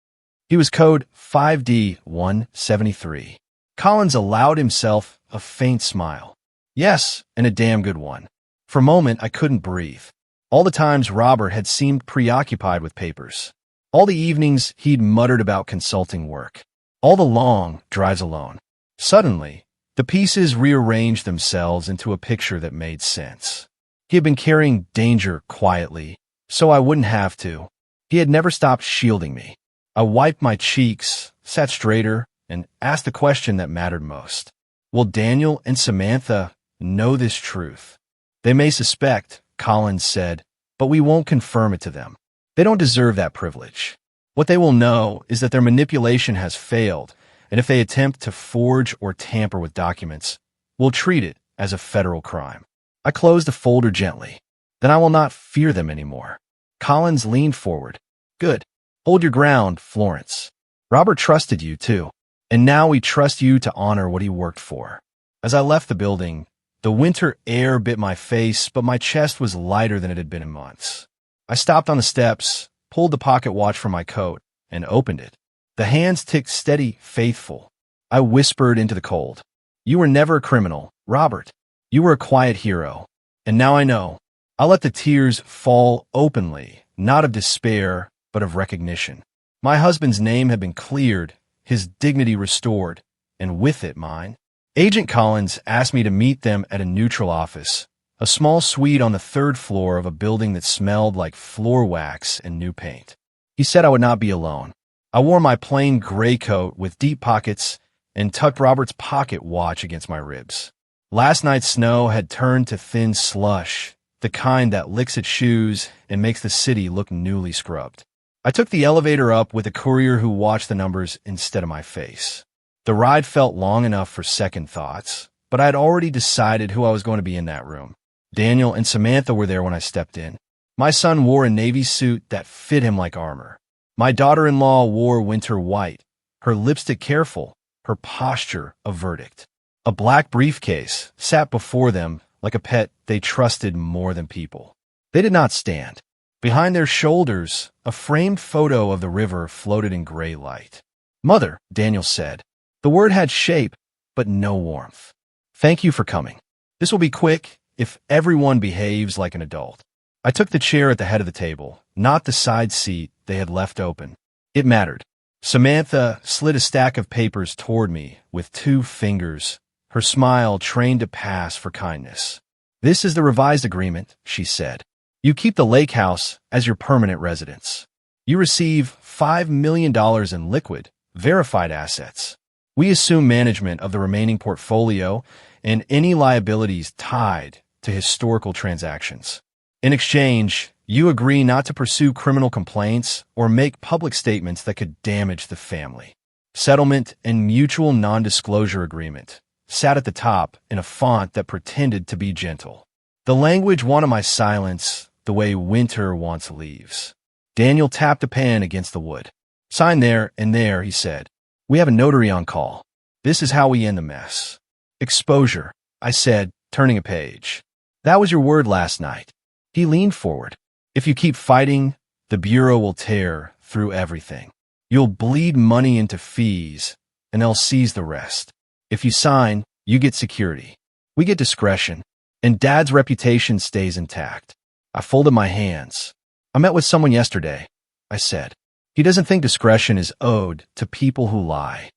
He was code 5D173. Collins allowed himself a faint smile. "Yes, and a damn good one." For a moment, I couldn't breathe. All the times Robert had seemed preoccupied with papers. All the evenings he'd muttered about consulting work. All the long drives alone. Suddenly, the pieces rearranged themselves into a picture that made sense. He had been carrying danger quietly, so I wouldn't have to. He had never stopped shielding me. I wiped my cheeks, sat straighter, and asked the question that mattered most. Will Daniel and Samantha know this truth? "They may suspect," Collins said, "but we won't confirm it to them. They don't deserve that privilege. What they will know is that their manipulation has failed, and if they attempt to forge or tamper with documents, we'll treat it as a federal crime." I closed the folder gently. "Then I will not fear them anymore." Collins leaned forward. "Good. Hold your ground, Florence. Robert trusted you, too, and now we trust you to honor what he worked for." As I left the building, The winter air bit my face, but my chest was lighter than it had been in months. I stopped on the steps, pulled the pocket watch from my coat, and opened it. The hands ticked steady, faithful. I whispered into the cold. You were never a criminal, Robert. You were a quiet hero. And now I know. I'll let the tears fall openly, not of despair, but of recognition. My husband's name had been cleared, his dignity restored, and with it mine. Agent Collins asked me to meet them at a neutral office, a small suite on the third floor of a building that smelled like floor wax and new paint. He said I would not be alone. I wore my plain gray coat with deep pockets and tucked Robert's pocket watch against my ribs. Last night's snow had turned to thin slush, the kind that licks at shoes and makes the city look newly scrubbed. I took the elevator up with a courier who watched the numbers instead of my face. The ride felt long enough for second thoughts, but I had already decided who I was going to be in that room. Daniel and Samantha were there when I stepped in. My son wore a navy suit that fit him like armor. My daughter-in-law wore winter white, her lipstick careful, her posture a verdict. A black briefcase sat before them like a pet they trusted more than people. They did not stand. Behind their shoulders, a framed photo of the river floated in gray light. Mother, Daniel said. The word had shape, but no warmth. Thank you for coming. This will be quick if everyone behaves like an adult. I took the chair at the head of the table, not the side seat they had left open. It mattered. Samantha slid a stack of papers toward me with 2 fingers, her smile trained to pass for kindness. This is the revised agreement, she said. You keep the lake house as your permanent residence. You receive $5 million in liquid, verified assets. We assume management of the remaining portfolio and any liabilities tied to historical transactions. In exchange, you agree not to pursue criminal complaints or make public statements that could damage the family. Settlement and mutual non-disclosure agreement sat at the top in a font that pretended to be gentle. The language wanted my silence the way winter wants leaves. Daniel tapped a pen against the wood. Sign there and there, he said. We have a notary on call. This is how we end the mess. Exposure, I said, turning a page. That was your word last night. He leaned forward. If you keep fighting, the Bureau will tear through everything. You'll bleed money into fees, and they'll seize the rest. If you sign, you get security. We get discretion, and Dad's reputation stays intact. I folded my hands. I met with someone yesterday, I said. He doesn't think discretion is owed to people who lie.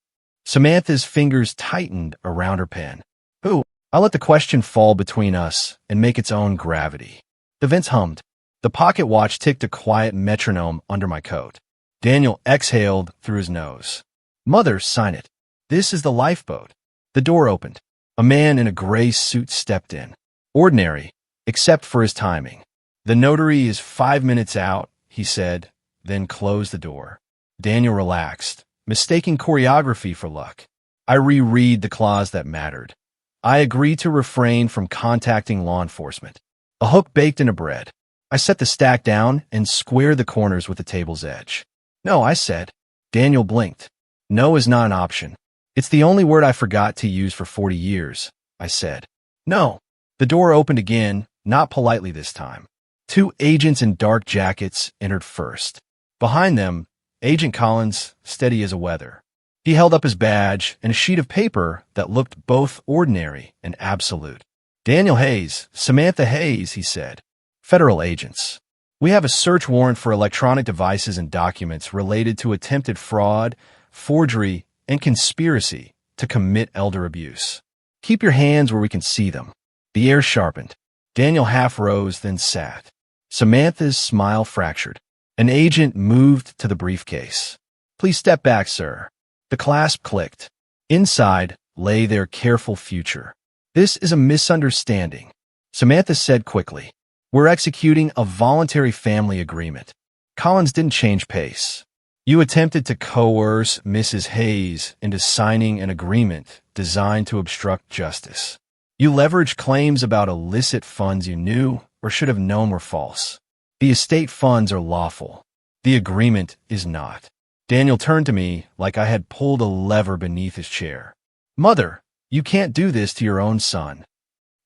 Samantha's fingers tightened around her pen. Who? I let the question fall between us and make its own gravity. The vents hummed. The pocket watch ticked a quiet metronome under my coat. Daniel exhaled through his nose. Mother, sign it. This is the lifeboat. The door opened. A man in a gray suit stepped in. Ordinary, except for his timing. The notary is 5 minutes out, he said, then closed the door. Daniel relaxed, mistaking choreography for luck. I reread the clause that mattered. I agree to refrain from contacting law enforcement. A hook baked into bread. I set the stack down and squared the corners with the table's edge. No, I said. Daniel blinked. No is not an option. It's the only word I forgot to use for 40 years, I said. No. The door opened again, not politely this time. 2 agents in dark jackets entered first. Behind them, Agent Collins, steady as a weather. He held up his badge and a sheet of paper that looked both ordinary and absolute. Daniel Hayes, Samantha Hayes, he said. Federal agents. We have a search warrant for electronic devices and documents related to attempted fraud, forgery, and conspiracy to commit elder abuse. Keep your hands where we can see them. The air sharpened. Daniel half rose, then sat. Samantha's smile fractured. An agent moved to the briefcase. Please step back, sir. The clasp clicked. Inside lay their careful future. This is a misunderstanding, Samantha said quickly. We're executing a voluntary family agreement. Collins didn't change pace. You attempted to coerce Mrs. Hayes into signing an agreement designed to obstruct justice. You leveraged claims about illicit funds you knew or should have known were false. The estate funds are lawful. The agreement is not. Daniel turned to me like I had pulled a lever beneath his chair. Mother, you can't do this to your own son.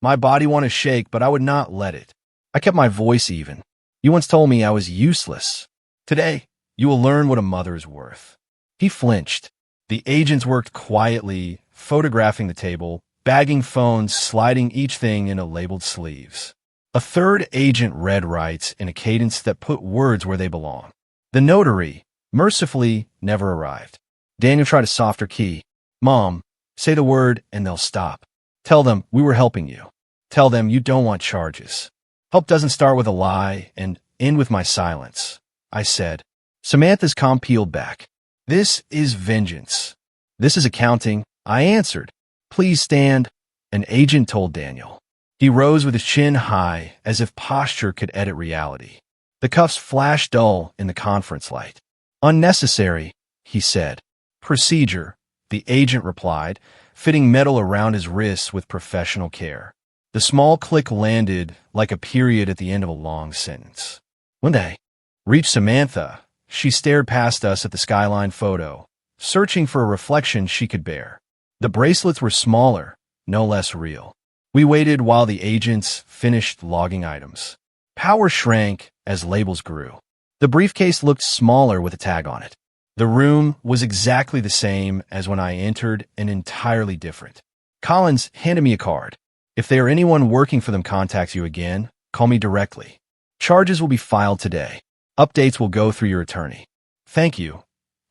My body wanted to shake, but I would not let it. I kept my voice even. You once told me I was useless. Today, you will learn what a mother is worth. He flinched. The agents worked quietly, photographing the table, bagging phones, sliding each thing into labeled sleeves. A third agent read rights in a cadence that put words where they belong. The notary, mercifully, never arrived. Daniel tried a softer key. Mom, say the word and they'll stop. Tell them we were helping you. Tell them you don't want charges. Help doesn't start with a lie and end with my silence, I said. Samantha's calm peeled back. This is vengeance. This is accounting, I answered. Please stand, an agent told Daniel. He rose with his chin high, as if posture could edit reality. The cuffs flashed dull in the conference light. Unnecessary, he said. Procedure, the agent replied, fitting metal around his wrists with professional care. The small click landed like a period at the end of a long sentence. When they reached Samantha, she stared past us at the skyline photo, searching for a reflection she could bear. The bracelets were smaller, no less real. We waited while the agents finished logging items. Power shrank as labels grew. The briefcase looked smaller with a tag on it. The room was exactly the same as when I entered and entirely different. Collins handed me a card. If there are anyone working for them contacts you again, call me directly. Charges will be filed today. Updates will go through your attorney. Thank you,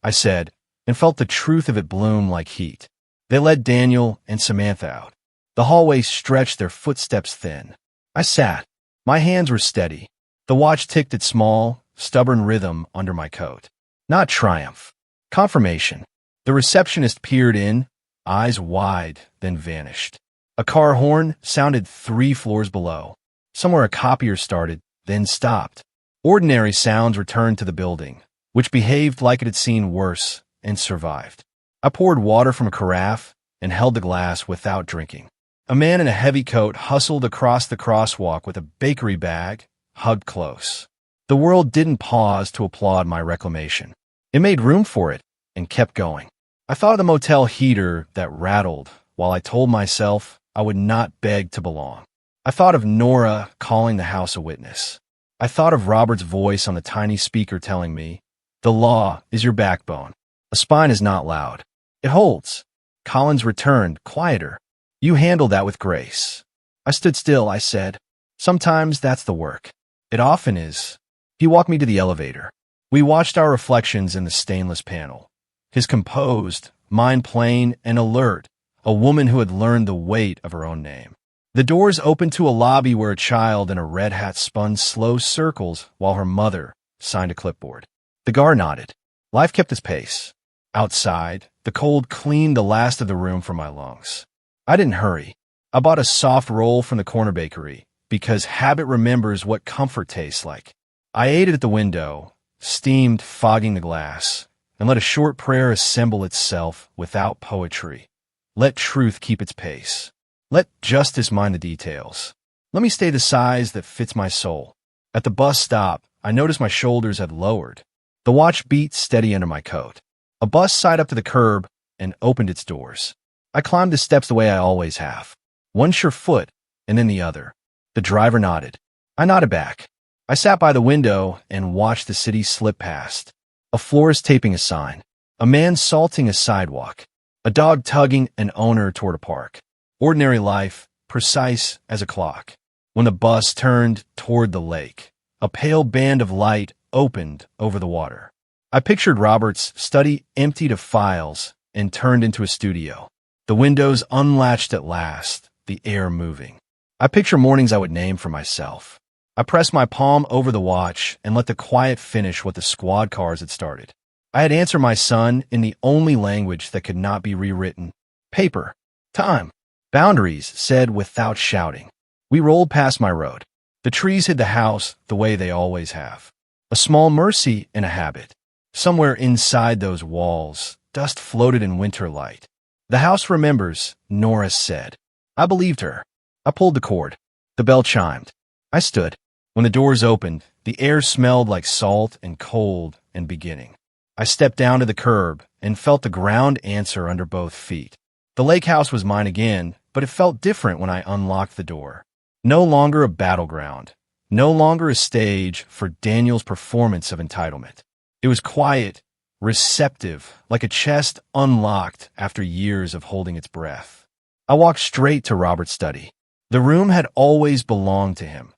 I said, and felt the truth of it bloom like heat. They led Daniel and Samantha out. The hallway stretched, their footsteps thin. I sat. My hands were steady. The watch ticked its small, stubborn rhythm under my coat. Not triumph. Confirmation. The receptionist peered in, eyes wide, then vanished. A car horn sounded 3 floors below. Somewhere a copier started, then stopped. Ordinary sounds returned to the building, which behaved like it had seen worse and survived. I poured water from a carafe and held the glass without drinking. A man in a heavy coat hustled across the crosswalk with a bakery bag, hugged close. The world didn't pause to applaud my reclamation. It made room for it and kept going. I thought of the motel heater that rattled while I told myself I would not beg to belong. I thought of Nora calling the house a witness. I thought of Robert's voice on the tiny speaker telling me, the law is your backbone. A spine is not loud. It holds. Collins returned, quieter. You handle that with grace. I stood still, I said. Sometimes that's the work. It often is. He walked me to the elevator. We watched our reflections in the stainless panel. His composed, mine plain and alert, a woman who had learned the weight of her own name. The doors opened to a lobby where a child in a red hat spun slow circles while her mother signed a clipboard. The guard nodded. Life kept its pace. Outside, the cold cleaned the last of the room from my lungs. I didn't hurry. I bought a soft roll from the corner bakery, because habit remembers what comfort tastes like. I ate it at the window, steamed, fogging the glass, and let a short prayer assemble itself without poetry. Let truth keep its pace. Let justice mind the details. Let me stay the size that fits my soul. At the bus stop, I noticed my shoulders had lowered. The watch beat steady under my coat. A bus sided up to the curb and opened its doors. I climbed the steps the way I always have. One sure foot, and then the other. The driver nodded. I nodded back. I sat by the window and watched the city slip past. A florist taping a sign. A man salting a sidewalk. A dog tugging an owner toward a park. Ordinary life, precise as a clock. When the bus turned toward the lake, a pale band of light opened over the water. I pictured Robert's study emptied of files and turned into a studio. The windows unlatched at last, the air moving. I picture mornings I would name for myself. I pressed my palm over the watch and let the quiet finish what the squad cars had started. I had answered my son in the only language that could not be rewritten. Paper. Time. Boundaries, said without shouting. We rolled past my road. The trees hid the house the way they always have. A small mercy in a habit. Somewhere inside those walls, dust floated in winter light. The house remembers, Nora said. I believed her. I pulled the cord. The bell chimed. I stood. When the doors opened, the air smelled like salt and cold and beginning. I stepped down to the curb and felt the ground answer under both feet. The lake house was mine again, but it felt different when I unlocked the door. No longer a battleground. No longer a stage for Daniel's performance of entitlement. It was quiet, receptive, like a chest unlocked after years of holding its breath. I walked straight to Robert's study. The room had always belonged to him.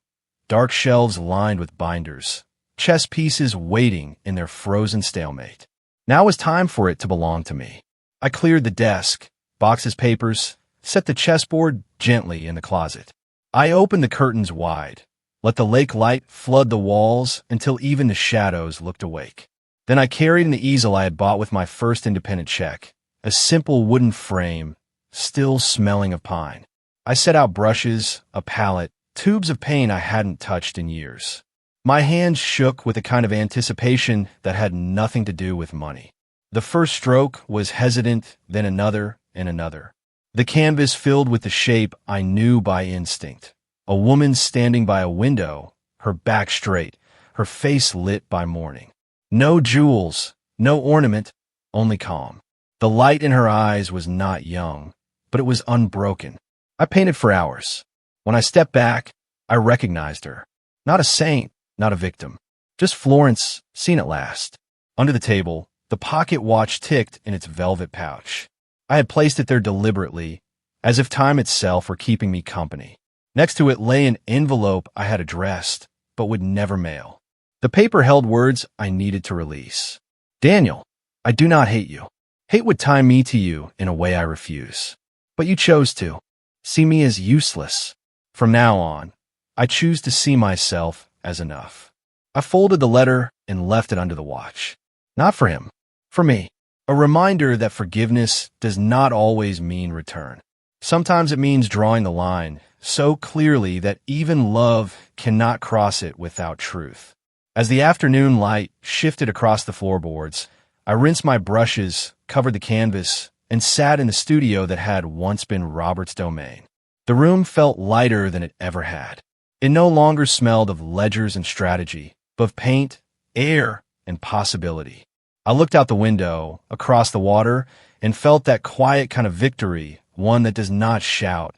Dark shelves lined with binders, chess pieces waiting in their frozen stalemate. Now was time for it to belong to me. I cleared the desk, boxed his papers, set the chessboard gently in the closet. I opened the curtains wide, let the lake light flood the walls until even the shadows looked awake. Then I carried in the easel I had bought with my first independent check, a simple wooden frame, still smelling of pine. I set out brushes, a palette, tubes of paint I hadn't touched in years. My hands shook with a kind of anticipation that had nothing to do with money. The first stroke was hesitant, then another and another. The canvas filled with the shape I knew by instinct. A woman standing by a window, her back straight, her face lit by morning. No jewels, no ornament, only calm. The light in her eyes was not young, but it was unbroken. I painted for hours. When I stepped back, I recognized her. Not a saint, not a victim. Just Florence, seen at last. Under the table, the pocket watch ticked in its velvet pouch. I had placed it there deliberately, as if time itself were keeping me company. Next to it lay an envelope I had addressed, but would never mail. The paper held words I needed to release. Daniel, I do not hate you. Hate would tie me to you in a way I refuse. But you chose to. See me as useless. From now on, I choose to see myself as enough. I folded the letter and left it under the watch. Not for him, for me. A reminder that forgiveness does not always mean return. Sometimes it means drawing the line so clearly that even love cannot cross it without truth. As the afternoon light shifted across the floorboards, I rinsed my brushes, covered the canvas, and sat in the studio that had once been Robert's domain. The room felt lighter than it ever had. It no longer smelled of ledgers and strategy, but of paint, air, and possibility. I looked out the window, across the water, and felt that quiet kind of victory, one that does not shout,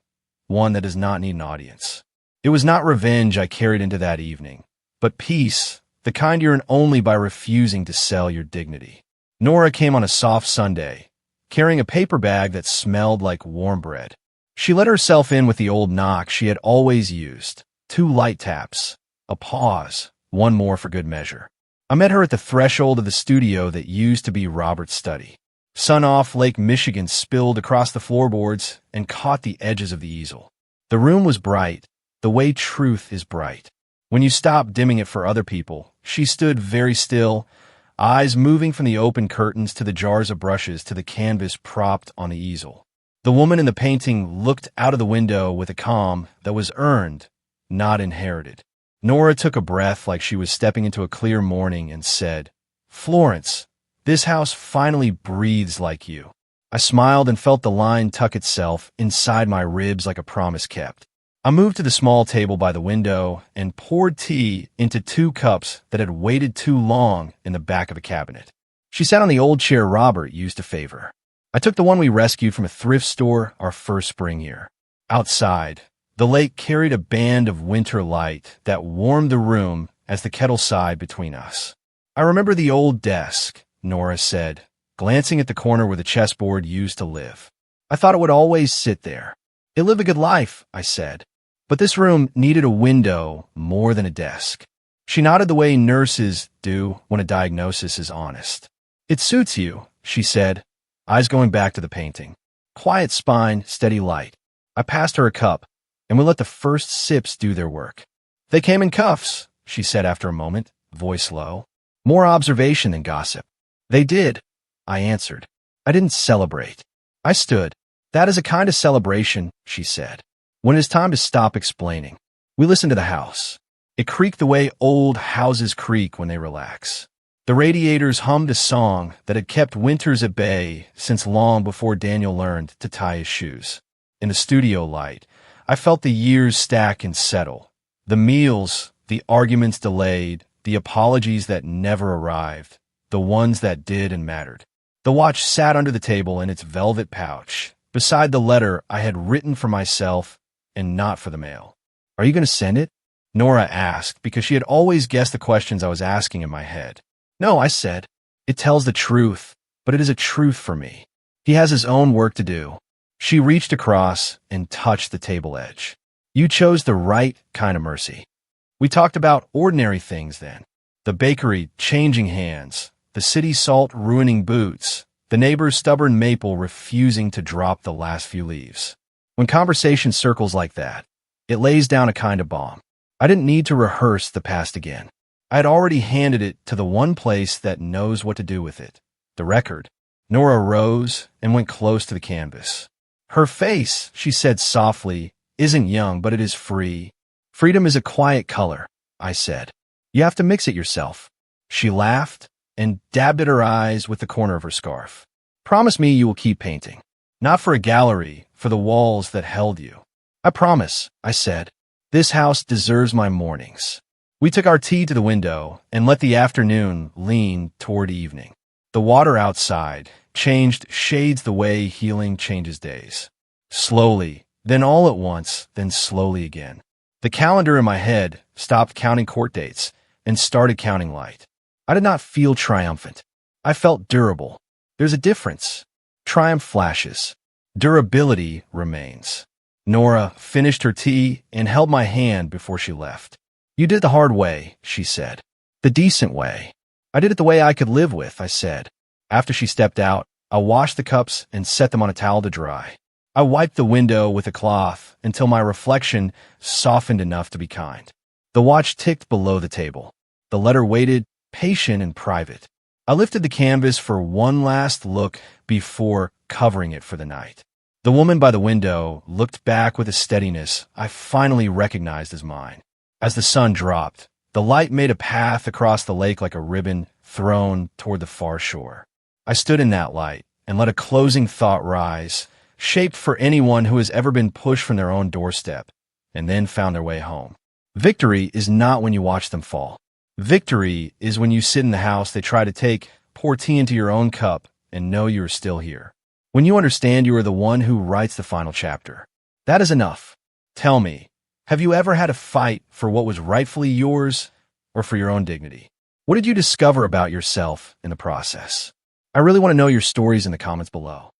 one that does not need an audience. It was not revenge I carried into that evening, but peace, the kind you earn only by refusing to sell your dignity. Nora came on a soft Sunday, carrying a paper bag that smelled like warm bread. She let herself in with the old knock she had always used, 2 light taps, a pause, one more for good measure. I met her at the threshold of the studio that used to be Robert's study. Sun off Lake Michigan spilled across the floorboards and caught the edges of the easel. The room was bright, the way truth is bright. When you stop dimming it for other people, she stood very still, eyes moving from the open curtains to the jars of brushes to the canvas propped on the easel. The woman in the painting looked out of the window with a calm that was earned, not inherited. Nora took a breath like she was stepping into a clear morning and said, Florence, this house finally breathes like you. I smiled and felt the line tuck itself inside my ribs like a promise kept. I moved to the small table by the window and poured tea into 2 cups that had waited too long in the back of a cabinet. She sat on the old chair Robert used to favor. I took the one we rescued from a thrift store our first spring year. Outside, the lake carried a band of winter light that warmed the room as the kettle sighed between us. I remember the old desk, Nora said, glancing at the corner where the chessboard used to live. I thought it would always sit there. It lived a good life, I said. But this room needed a window more than a desk. She nodded the way nurses do when a diagnosis is honest. It suits you, she said, eyes going back to the painting. Quiet spine, steady light. I passed her a cup, and we let the first sips do their work. They came in cuffs, she said after a moment, voice low. More observation than gossip. They did, I answered. I didn't celebrate. I stood. That is a kind of celebration, she said. When it is time to stop explaining. We listened to the house. It creaked the way old houses creak when they relax. The radiators hummed a song that had kept winters at bay since long before Daniel learned to tie his shoes. In the studio light, I felt the years stack and settle. The meals, the arguments delayed, the apologies that never arrived, the ones that did and mattered. The watch sat under the table in its velvet pouch, beside the letter I had written for myself and not for the mail. "Are you going to send it?" Nora asked, because she had always guessed the questions I was asking in my head. "No," I said. "It tells the truth, but it is a truth for me. He has his own work to do." She reached across and touched the table edge. "You chose the right kind of mercy." We talked about ordinary things then. The bakery changing hands, the city salt ruining boots, the neighbor's stubborn maple refusing to drop the last few leaves. When conversation circles like that, it lays down a kind of bomb. I didn't need to rehearse the past again. I had already handed it to the one place that knows what to do with it, the record. Nora rose and went close to the canvas. "Her face," she said softly, "isn't young, but it is free. Freedom is a quiet color," I said. "You have to mix it yourself." She laughed and dabbed at her eyes with the corner of her scarf. "Promise me you will keep painting. Not for a gallery, for the walls that held you." "I promise," I said. "This house deserves my mornings." We took our tea to the window and let the afternoon lean toward evening. The water outside changed shades the way healing changes days. Slowly, then all at once, then slowly again. The calendar in my head stopped counting court dates and started counting light. I did not feel triumphant. I felt durable. There's a difference. Triumph flashes. Durability remains. Nora finished her tea and held my hand before she left. "You did it the hard way," she said. "The decent way." "I did it the way I could live with," I said. After she stepped out, I washed the cups and set them on a towel to dry. I wiped the window with a cloth until my reflection softened enough to be kind. The watch ticked below the table. The letter waited, patient and private. I lifted the canvas for one last look before covering it for the night. The woman by the window looked back with a steadiness I finally recognized as mine. As the sun dropped, the light made a path across the lake like a ribbon thrown toward the far shore. I stood in that light and let a closing thought rise, shaped for anyone who has ever been pushed from their own doorstep and then found their way home. Victory is not when you watch them fall. Victory is when you sit in the house they try to take, pour tea into your own cup, and know you are still here. When you understand you are the one who writes the final chapter. That is enough. Tell me, have you ever had a fight for what was rightfully yours or for your own dignity? What did you discover about yourself in the process? I really want to know your stories in the comments below.